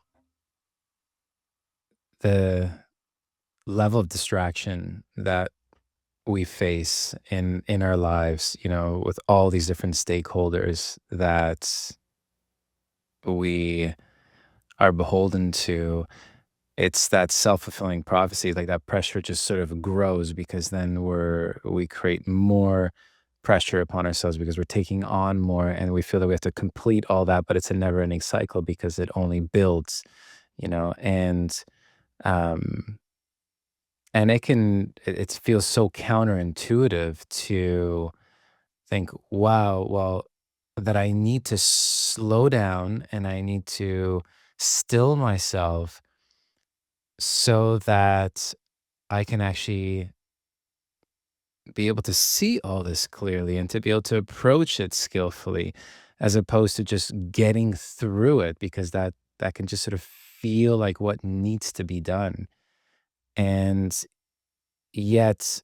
the level of distraction that we face in our lives, with all these different stakeholders that we are beholden to. It's that self-fulfilling prophecy, like that pressure just sort of grows because then we create more pressure upon ourselves because we're taking on more and we feel that we have to complete all that, but it's a never-ending cycle because it only builds, and um it feels so counterintuitive to think, wow, well, that I need to slow down and I need to still myself so that I can actually be able to see all this clearly and to be able to approach it skillfully as opposed to just getting through it because that can just sort of feel like what needs to be done. And yet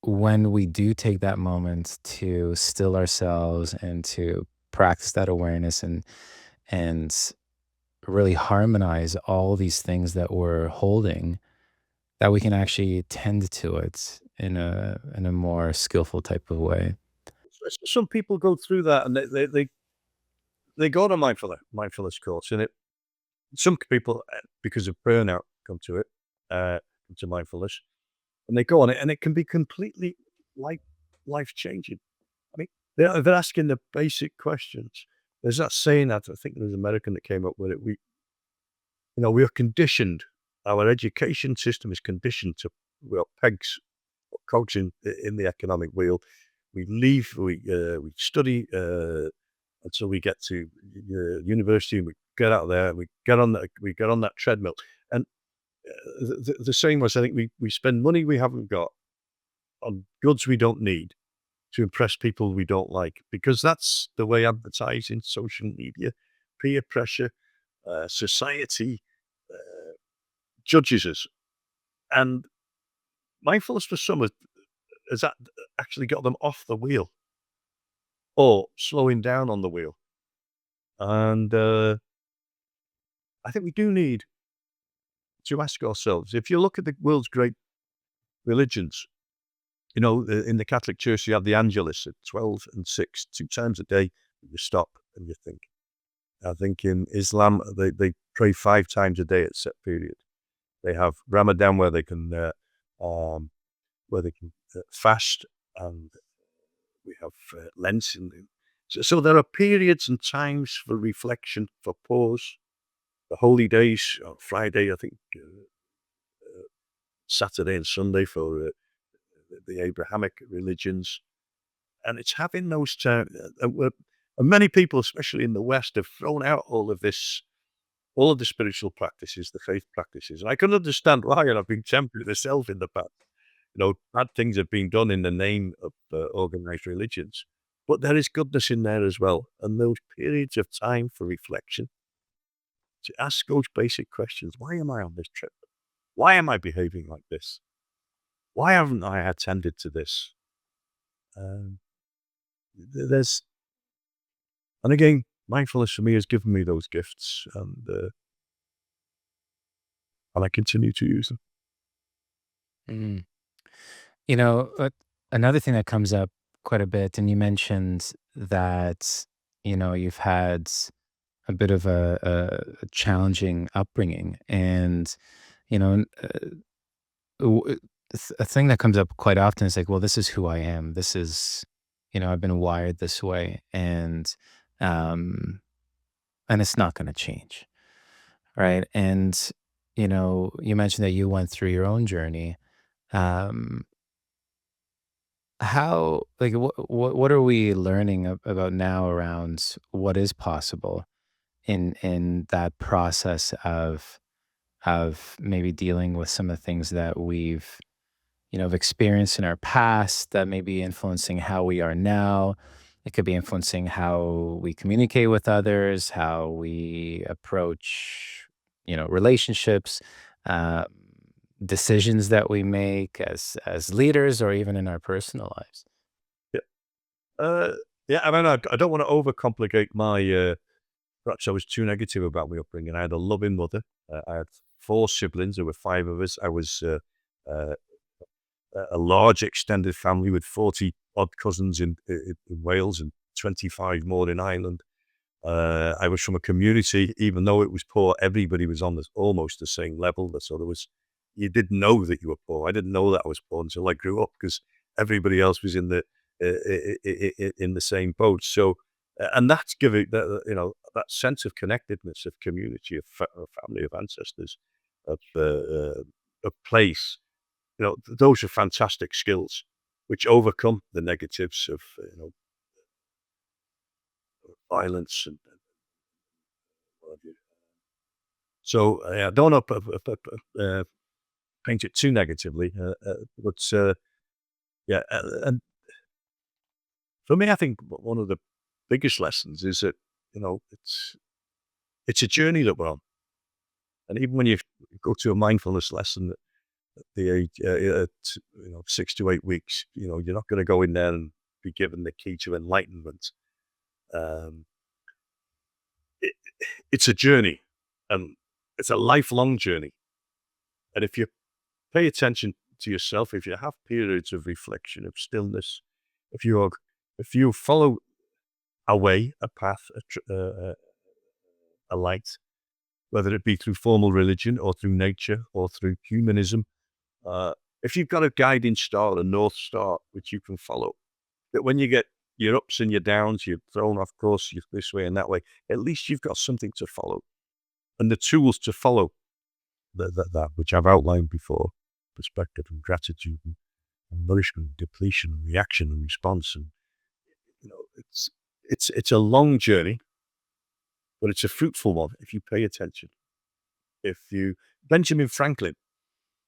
when we do take that moment to still ourselves and to practice that awareness and really harmonize all these things that we're holding, that we can actually tend to it in a more skillful type of way. Some people go through that and they go on a mindfulness course, and some people, because of burnout, come to it, come to mindfulness, and they go on it, and it can be completely life life changing. I mean, they're asking the basic questions. There's that saying that I think there's an American that came up with it. We are conditioned. Our education system is conditioned to, well, pegs or cogs in the economic wheel. We study until we get to university, and we get out there, and we get on that treadmill. And the saying was, I think we spend money we haven't got on goods we don't need to impress people we don't like, because that's the way advertising, social media, peer pressure, society judges us. And mindfulness for some has actually got them off the wheel or slowing down on the wheel. And I think we do need to ask ourselves, if you look at the world's great religions, in the Catholic Church, you have the Angelus at 12 and 6, 2 times a day. You stop and you think. I think in Islam, they pray 5 times a day at set period. They have Ramadan um, where they can fast, and we have Lent. So there are periods and times for reflection, for pause. The holy days, on Friday, I think, Saturday and Sunday for the Abrahamic religions. And it's having those times. And many people, especially in the West, have thrown out all of this, all of the spiritual practices, the faith practices. And I can understand why, and I've been tempted myself in the past. Bad things have been done in the name of organized religions, but there is goodness in there as well. And those periods of time for reflection, to ask those basic questions: why am I on this trip? Why am I behaving like this? Why haven't I attended to this? Um, there's, and again, mindfulness for me has given me those gifts, and I continue to use them. Mm. You know, another thing that comes up quite a bit, and you mentioned that, you've had a bit of a challenging upbringing. And, you know, a thing that comes up quite often is like, well, this is who I am. This is, I've been wired this way. Um, and it's not going to change. Right. And, you mentioned that you went through your own journey. Um, How like, what are we learning about now around what is possible in that process of maybe dealing with some of the things that we've, have experienced in our past that may be influencing how we are now? It could be influencing how we communicate with others, how we approach, relationships, uh, decisions that we make as leaders, or even in our personal lives. Yeah. Uh, yeah, I mean, I don't want to overcomplicate my, perhaps I was too negative about my upbringing. I had a loving mother. I had 4 siblings. There were 5 of us. I was uh, a large extended family with 40 odd cousins in Wales and 25 more in Ireland. I was from a community, even though it was poor, everybody was on almost the same level. So you didn't know that you were poor. I didn't know that I was poor until I grew up, because everybody else was in the same boat. So, and that's giving that sense of connectedness, of community, of family, of ancestors, of place. Those are fantastic skills, which overcome the negatives of violence and what have you. So, yeah, I don't want to paint it too negatively, but yeah, and for me, I think one of the biggest lessons is that it's a journey that we're on, and even when you go to a mindfulness lesson at the age, 6 to 8 weeks, you're not going to go in there and be given the key to enlightenment. Um, it, it's a journey, and it's a lifelong journey, and if you pay attention to yourself, if you have periods of reflection, of stillness, if you are, if you follow a way, a path, a light, whether it be through formal religion or through nature or through humanism, uh, if you've got a guiding star, a north star, which you can follow, that when you get your ups and your downs, you're thrown off course, you're this way and that way, at least you've got something to follow. And the tools to follow that which I've outlined before: perspective and gratitude and nourishment, depletion and reaction and response. And it's a long journey, but it's a fruitful one if you pay attention. If you Benjamin Franklin,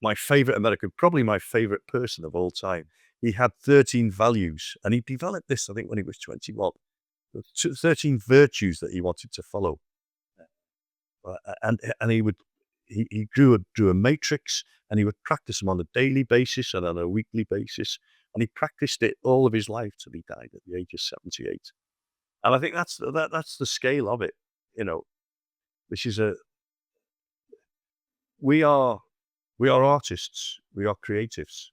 my favorite American, probably my favorite person of all time, he had 13 values, and he developed this, I think, when he was 21. 13 virtues that he wanted to follow. And he drew a matrix, and he would practice them on a daily basis and on a weekly basis. And he practiced it all of his life till he died at the age of 78. And I think that's the scale of it. You know, this is we are artists, we are creatives.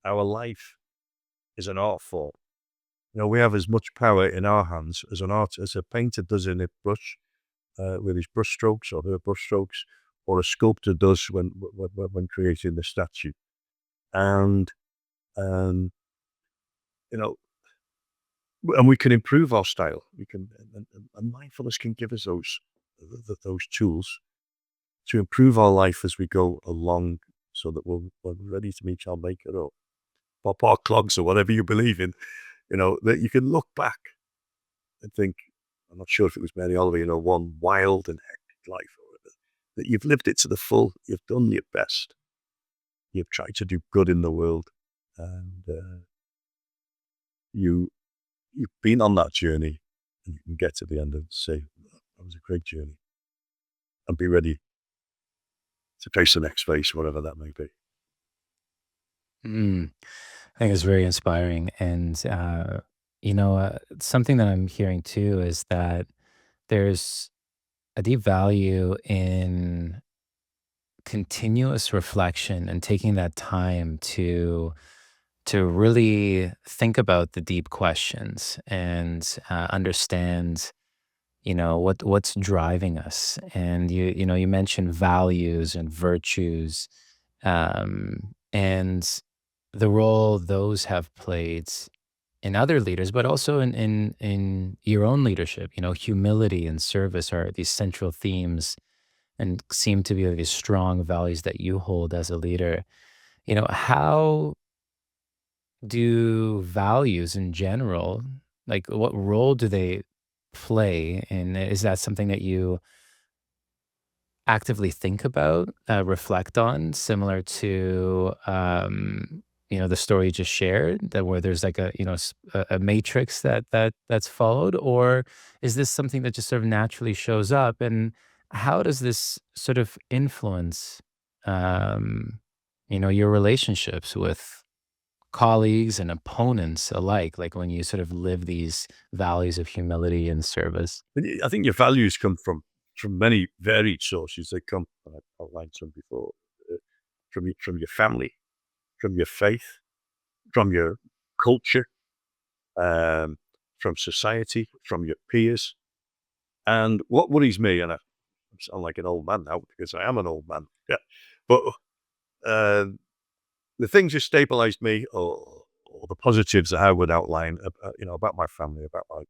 Our life is an art form. We have as much power in our hands as as a painter does in a brush, with his brush strokes or her brush strokes, or a sculptor does when creating the statue. And um, you know, and we can improve our style. We can, and mindfulness can give us those tools to improve our life as we go along, so that we're ready to meet our maker, or pop our clogs, or whatever you believe in. That you can look back and think, I'm not sure if it was Mary Oliver, one wild and hectic life, or whatever, that you've lived it to the full, you've done your best, you've tried to do good in the world, and you've been on that journey, and you can get to the end and say, that was a great journey, and be ready to face the next phase, whatever that may be. Mm. I think it's very inspiring. And Something that I'm hearing too is that there's a deep value in continuous reflection and taking that time to really think about the deep questions and understand what's driving us. And you mentioned values and virtues, and the role those have played in other leaders, but also in your own leadership. Humility and service are these central themes and seem to be these strong values that you hold as a leader. How do values in general, like what role do they play? And is that something that you actively think about, reflect on, similar to, the story you just shared, that where there's like a matrix that's followed, or is this something that just sort of naturally shows up? And how does this sort of influence, um, your relationships with colleagues and opponents alike? Like when you sort of live these values of humility and service. I think your values come from many varied sources. They come, and I've outlined some before, from your family, from your faith, from your culture, um, from society, from your peers. And what worries me, and I sound like an old man now because I am an old man, yeah, but uh, the things that stabilized me, or the positives that I would outline, about my family, about my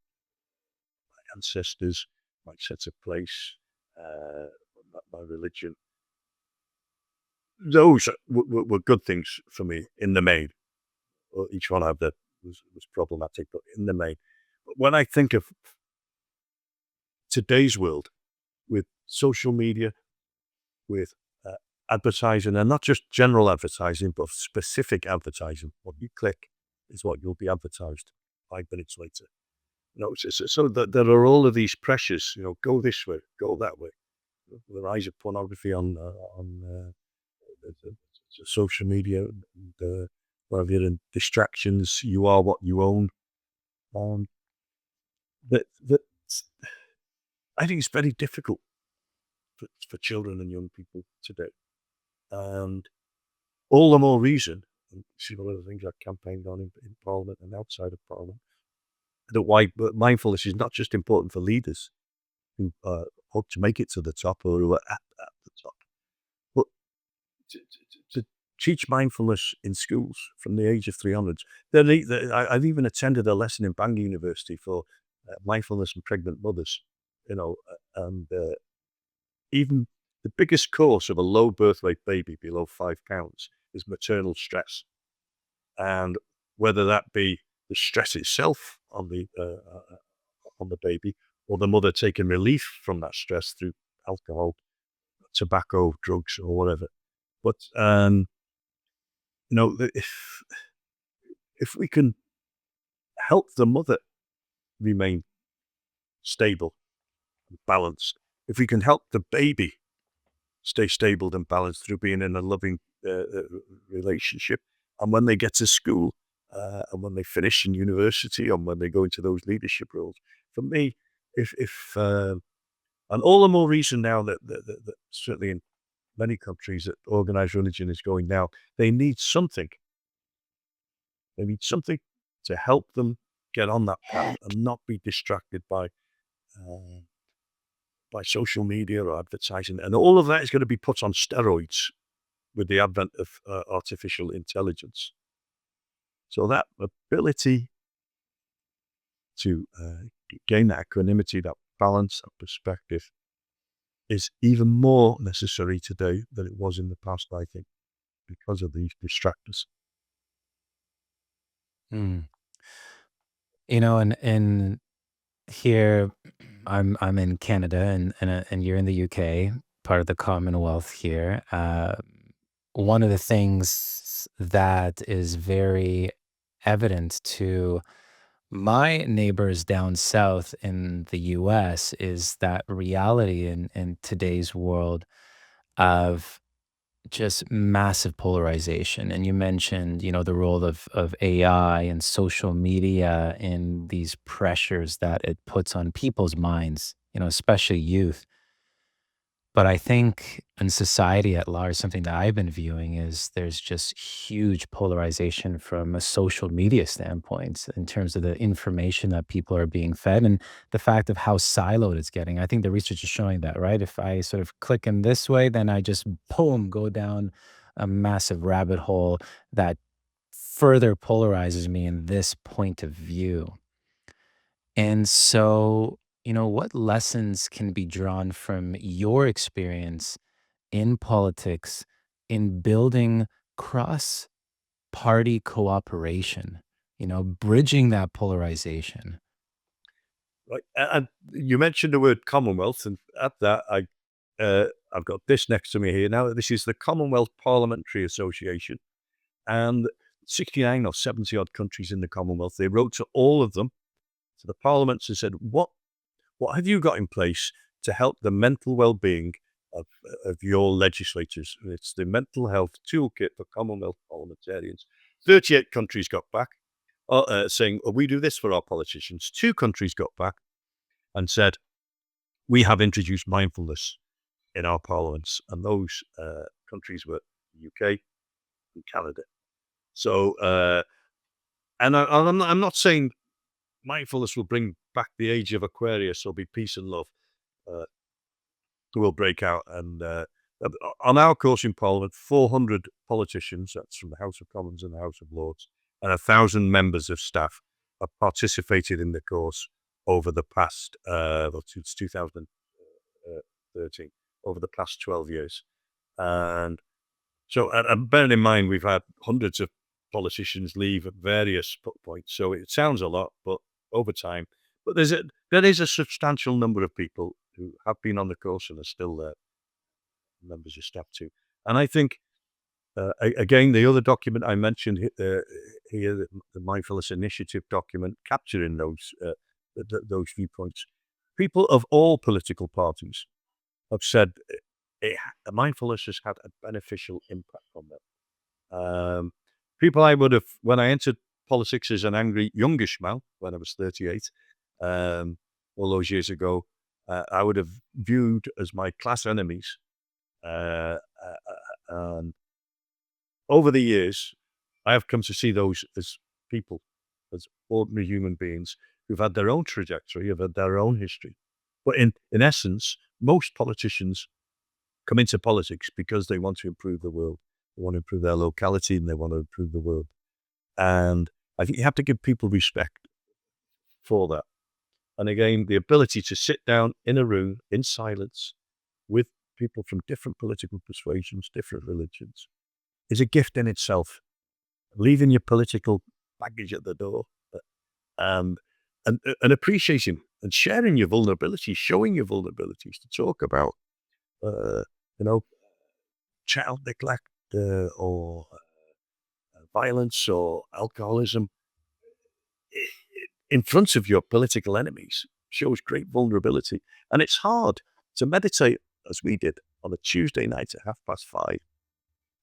ancestors, my sense of place, uh, my religion. Those were good things for me in the main. Well, each one had was problematic, but in the main. But when I think of today's world with social media, with advertising, and not just general advertising, but specific advertising, what you click is what you'll be advertised 5 minutes later. There are all of these pressures. Go this way, go that way. The rise of pornography on social media, and whatever, and distractions. You are what you own. Um, that I think it's very difficult for children and young people today, and all the more reason. And this is one of the things I've campaigned on in Parliament and outside of Parliament. That why but mindfulness is not just important for leaders who hope to make it to the top, or who are at the top, but to teach mindfulness in schools from the age of 300s. I've even attended a lesson in Bang University for mindfulness and pregnant mothers, and even the biggest cause of a low birth weight baby below 5 pounds is maternal stress. And whether that be the stress itself on the baby, or the mother taking relief from that stress through alcohol, tobacco, drugs, or whatever. But if we can help the mother remain stable and balanced, if we can help the baby stay stable and balanced through being in a loving relationship, and when they get to school, and when they finish in university, and when they go into those leadership roles, for me, if and all the more reason now that certainly in many countries that organized religion is going now, they need something. They need something to help them get on that path and not be distracted uh, by social media or advertising. And all of that is going to be put on steroids with the advent of artificial intelligence. So that ability to gain that equanimity, that balance, that perspective is even more necessary today than it was in the past, I think, because of these distractors. Mm. And here I'm in Canada, and you're in the UK, part of the Commonwealth here. One of the things that is very evident to my neighbors down south in the US is that reality in today's world of just massive polarization. And you mentioned, the role of AI and social media and these pressures that it puts on people's minds, especially youth. But I think in society at large, something that I've been viewing is there's just huge polarization from a social media standpoint in terms of the information that people are being fed and the fact of how siloed it's getting. I think the research is showing that, right? If I sort of click in this way, then I just boom, go down a massive rabbit hole that further polarizes me in this point of view. And so, what lessons can be drawn from your experience in politics in building cross party cooperation, bridging that polarization? Right. And you mentioned the word Commonwealth, and at that, I've got this next to me here now. This is the Commonwealth Parliamentary Association, and 69 or 70 odd countries in the Commonwealth. They wrote to all of them, to the parliaments, and said, what have you got in place to help the mental well-being of, of your legislators? And it's the Mental Health Toolkit for Commonwealth Parliamentarians. 38 countries got back saying, we do this for our politicians. 2 countries got back and said, we have introduced mindfulness in our parliaments. And those countries were the UK and Canada. So, I'm not saying mindfulness will bring back the age of Aquarius or be peace and love. Uh, will break out. And on our course in Parliament, 400 politicians, that's from the House of Commons and the House of Lords, and 1,000 members of staff have participated in the course over the past, since 2013, over the past 12 years. And so, and bearing in mind, we've had hundreds of politicians leave at various points. So it sounds a lot, but over time, but there is a substantial number of people who have been on the course and are still there, members of staff too. And I think, again, the other document I mentioned here, the Mindfulness Initiative document, capturing those viewpoints, people of all political parties have said mindfulness has had a beneficial impact on them. People I would have, when I entered politics as an angry youngish man, when I was 38, all those years ago, I would have viewed as my class enemies. And over the years, I have come to see those as people, as ordinary human beings who've had their own trajectory, have had their own history. But in essence, most politicians come into politics because they want to improve the world. They want to improve their locality and they want to improve the world. And I think you have to give people respect for that. And again, the ability to sit down in a room in silence with people from different political persuasions, different religions, is a gift in itself. Leaving your political baggage at the door, um, and appreciating and sharing your vulnerabilities, showing your vulnerabilities to talk about, uh, you know, child neglect or violence or alcoholism in front of your political enemies shows great vulnerability. And it's hard to meditate as we did on a Tuesday night at 5:30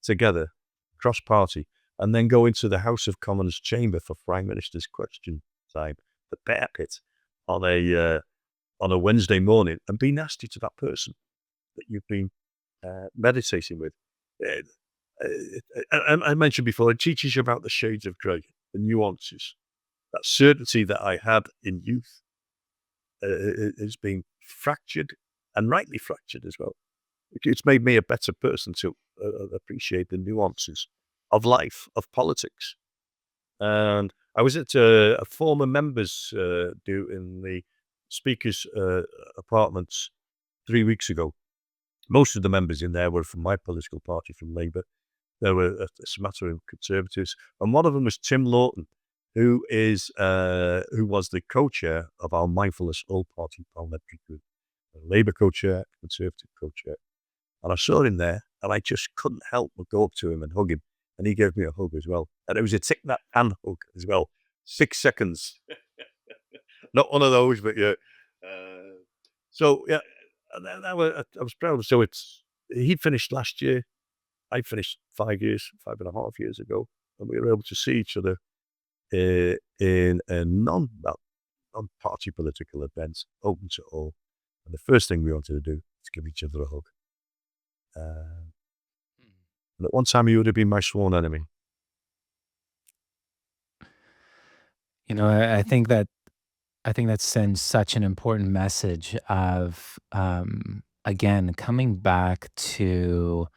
together, cross party, and then go into the House of Commons chamber for Prime Minister's question time, the bear pit, on a Wednesday morning, and be nasty to that person that you've been meditating with. Uh, I mentioned before, it teaches you about the shades of grey, the nuances. That certainty that I had in youth has been fractured, and rightly fractured as well. It's made me a better person to appreciate the nuances of life, of politics. And I was at a former members do in the speaker's apartments 3 weeks ago. Most of the members in there were from my political party, from Labour. There were a smattering of Conservatives, and one of them was Tim Lawton, who was the co-chair of our Mindfulness All-Party Parliamentary Group, Labour co-chair, Conservative co-chair. And I saw him there, and I just couldn't help but go up to him and hug him. And he gave me a hug as well. And it was a tick that hand hug as well. 6 seconds. Not one of those, but yeah. So yeah, and then I was proud. So he'd finished last year. I finished 5.5 years ago, and we were able to see each other in a non-party political events, open to all. And the first thing we wanted to do is give each other a hug. And at one time, you would have been my sworn enemy. I think that sends such an important message of, again, coming back to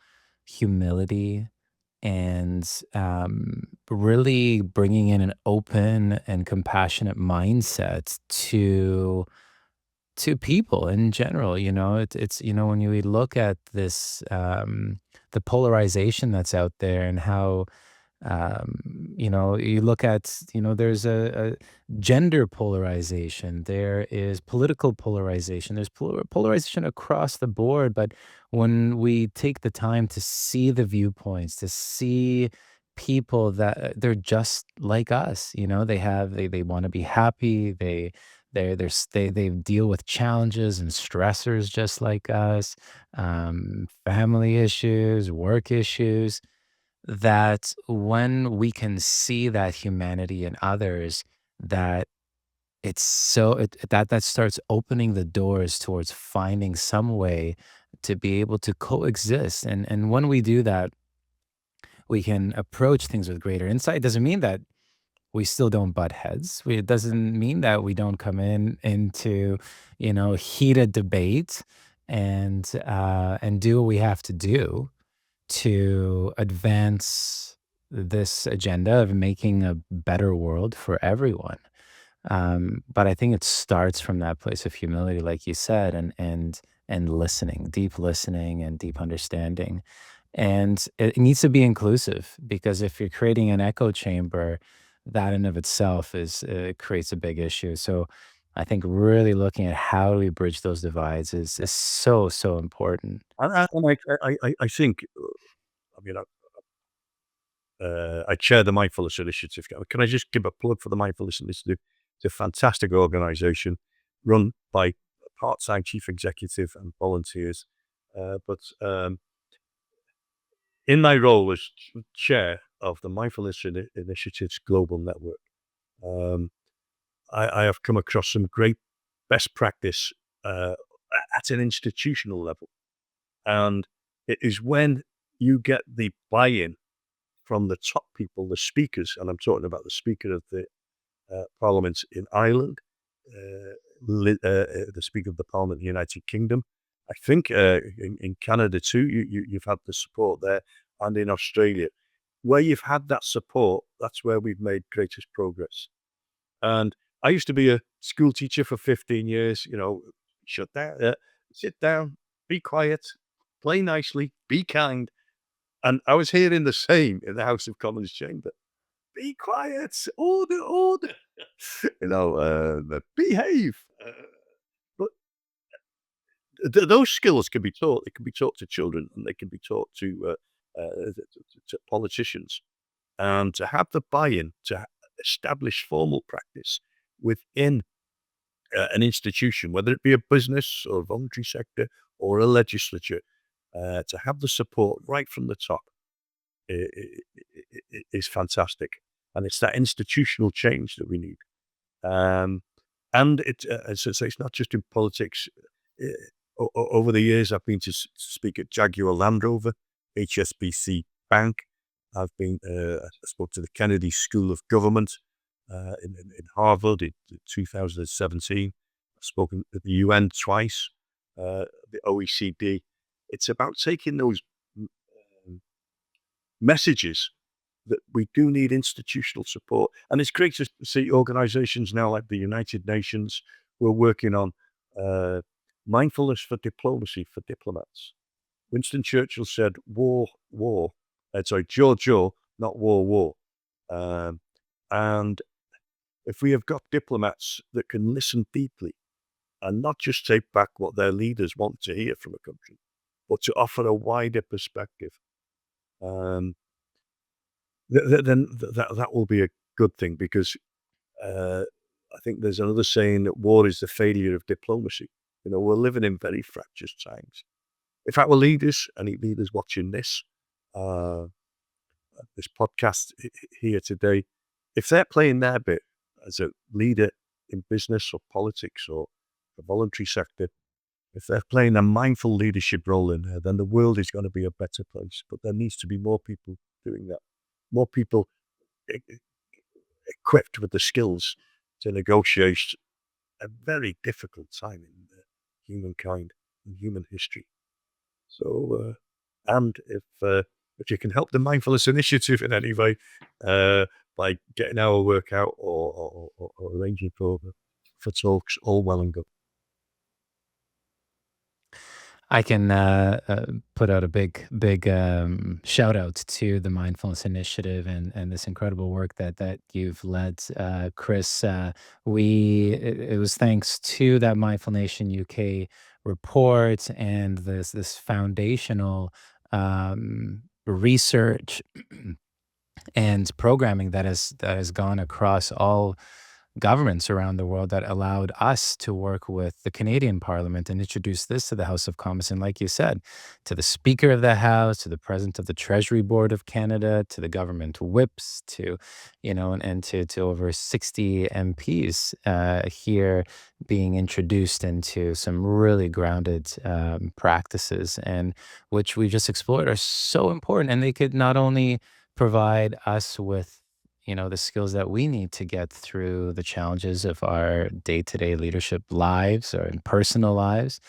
humility and really bringing in an open and compassionate mindset to people in general. It's when you look at this, the polarization that's out there, and how you look at, there's a gender polarization, there is political polarization, there's polarization across the board. But when we take the time to see the viewpoints, to see people that they're just like us, they want to be happy, they deal with challenges and stressors just like us, family issues, work issues, that when we can see that humanity in others, that that starts opening the doors towards finding some way to be able to coexist. And when we do that, we can approach things with greater insight. It doesn't mean that we still don't butt heads. It doesn't mean that we don't come into heated debate and do what we have to do to advance this agenda of making a better world for everyone. But I think it starts from that place of humility, like you said, and listening, deep listening and deep understanding. And it needs to be inclusive, because if you're creating an echo chamber, that in of itself creates a big issue. So I think really looking at how we bridge those divides is so important. And I think, I mean, I chair the Mindfulness Initiative. Can I just give a plug for the Mindfulness Initiative? It's a fantastic organization run by a part-time chief executive and volunteers. But in my role as chair of the Mindfulness Initiative's global network, um, I have come across some great best practice at an institutional level. And it is when you get the buy-in from the top people, the speakers, and I'm talking about the Speaker of the Parliament in Ireland, the Speaker of the Parliament in the United Kingdom. I think in Canada too, you've had the support there, and in Australia. Where you've had that support, that's where we've made greatest progress. And I used to be a school teacher for 15 years, shut down, sit down, be quiet, play nicely, be kind. And I was hearing the same in the House of Commons chamber. Be quiet, order, order, behave. But those skills can be taught. They can be taught to children, and they can be taught to politicians. And to have the buy-in, to establish formal practice within an institution, whether it be a business or a voluntary sector or a legislature, to have the support right from the top is fantastic. And it's that institutional change that we need. And it's not just in politics. Over the years, I've been to speak at Jaguar Land Rover, HSBC Bank. I spoke to the Kennedy School of Government in Harvard in 2017. I've spoken at the UN twice, the OECD. It's about taking those messages that we do need institutional support. And it's great to see organizations now like the United Nations who are working on mindfulness for diplomacy for diplomats. Winston Churchill said, jaw, not war. And if we have got diplomats that can listen deeply and not just take back what their leaders want to hear from a country, but to offer a wider perspective, then that will be a good thing, because I think there's another saying that war is the failure of diplomacy. We're living in very fractious times. If our leaders, any leaders watching this, uh, this podcast here today, if they're playing their bit as a leader in business or politics or the voluntary sector, if they're playing a mindful leadership role in there, then the world is going to be a better place. But there needs to be more people doing that, more people equipped with the skills to negotiate a very difficult time in humankind, in human history. So, and if you can help the mindfulness initiative in any way, by getting our work out or arranging for talks, all well and good. I can put out a big shout out to the Mindfulness Initiative and this incredible work that you've led, Chris. It was thanks to that Mindful Nation UK report and this foundational research and programming that has gone across all governments around the world that allowed us to work with the Canadian Parliament and introduce this to the House of Commons. And like you said, to the Speaker of the House, to the President of the Treasury Board of Canada, to the government whips, to, and to over 60 MPs here being introduced into some really grounded practices, and which we just explored are so important. And they could not only provide us with the skills that we need to get through the challenges of our day-to-day leadership lives or in personal lives,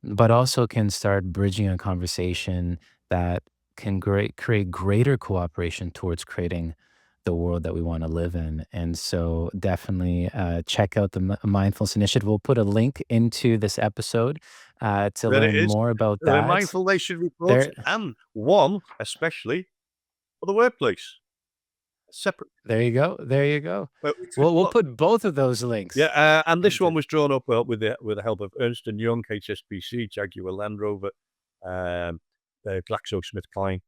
but also can start bridging a conversation that can create greater cooperation towards creating the world that we want to live in. And so definitely check out the Mindfulness Initiative. We'll put a link into this episode to There it learn is. more about The that. Mindful Nation report, There, and one especially for the workplace. Separate. there you go. There you go. Well, which was We'll what? put both of those links Yeah, and this one into. was drawn up with the help of Ernst and Young, HSBC, Jaguar Land Rover, um, GlaxoSmithKline.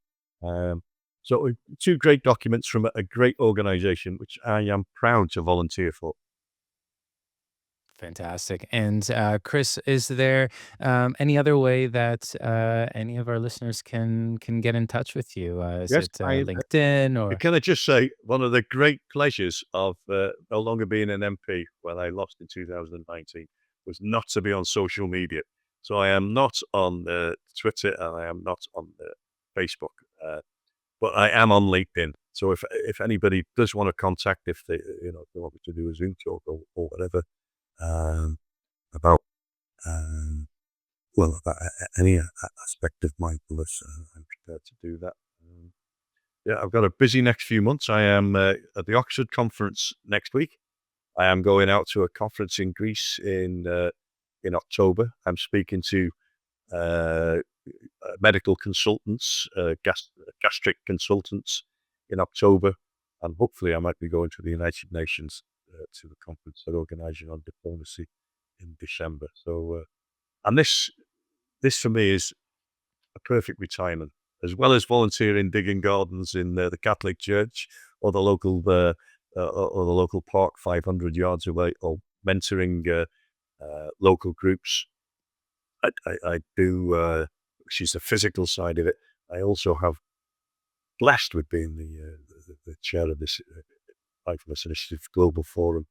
Um, so two great documents from a great organisation, which I am proud to volunteer for. Fantastic. And Chris, is there any other way that any of our listeners can get in touch with you? Is Yes, it LinkedIn or? can I just say, one of the great pleasures of no longer being an MP when I lost in 2019 was not to be on social media. So I am not on Twitter and I am not on Facebook, but I am on LinkedIn. So if anybody does want to contact, if they want me to do a Zoom talk or whatever, um, about about any aspect of mindfulness, I'm prepared to do that. Yeah, I've got a busy next few months. I am at the Oxford conference next week. I am going out to a conference in Greece in October. I'm speaking to uh, medical consultants, gastric consultants in October, and hopefully I might be going to the United Nations to the conference they're organising on diplomacy in December. So, and this for me is a perfect retirement, as well as volunteering digging gardens in the Catholic Church or the local park 500 yards away, or mentoring local groups. I do, which is the physical side of it. I also have blessed with being the chair of this Mindfulness Initiative Global Forum,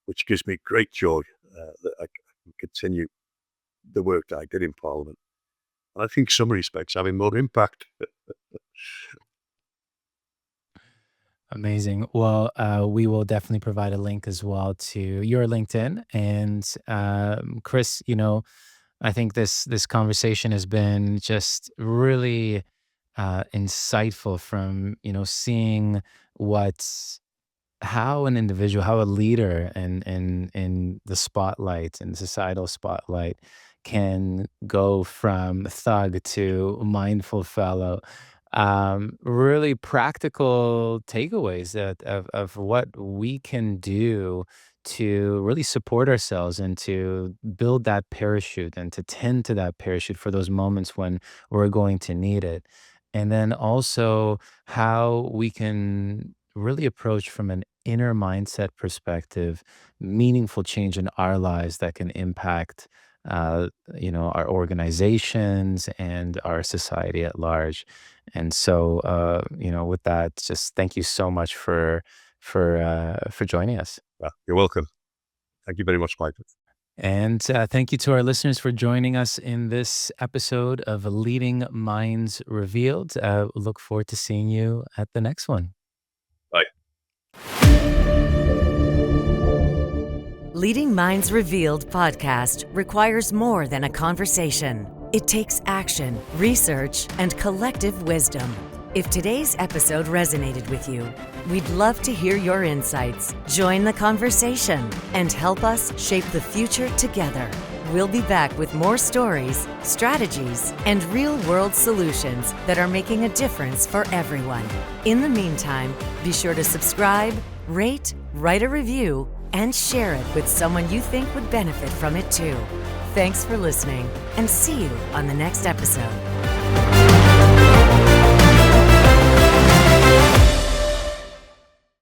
which gives me great joy that I can continue the work that I did in Parliament. And I think, in some respects, having more impact. Amazing. Well, we will definitely provide a link as well to your LinkedIn. And Chris, I think this conversation has been just really insightful from seeing what how an individual, how a leader in the spotlight, in the societal spotlight, can go from thug to mindful fellow. Really practical takeaways of what we can do to really support ourselves and to build that parachute and to tend to that parachute for those moments when we're going to need it. And then also how we can really approach from an inner mindset perspective, meaningful change in our lives that can impact our organizations and our society at large. And so, with that, just thank you so much for joining us. Well, you're welcome. Thank you very much, Michael. And thank you to our listeners for joining us in this episode of Leading Minds Revealed. Look forward to seeing you at the next one. Bye. Leading Minds Revealed podcast requires more than a conversation. It takes action, research, and collective wisdom. If today's episode resonated with you, we'd love to hear your insights, join the conversation, and help us shape the future together. We'll be back with more stories, strategies, and real-world solutions that are making a difference for everyone. In the meantime, be sure to subscribe, rate, write a review, and share it with someone you think would benefit from it too. Thanks for listening, and see you on the next episode.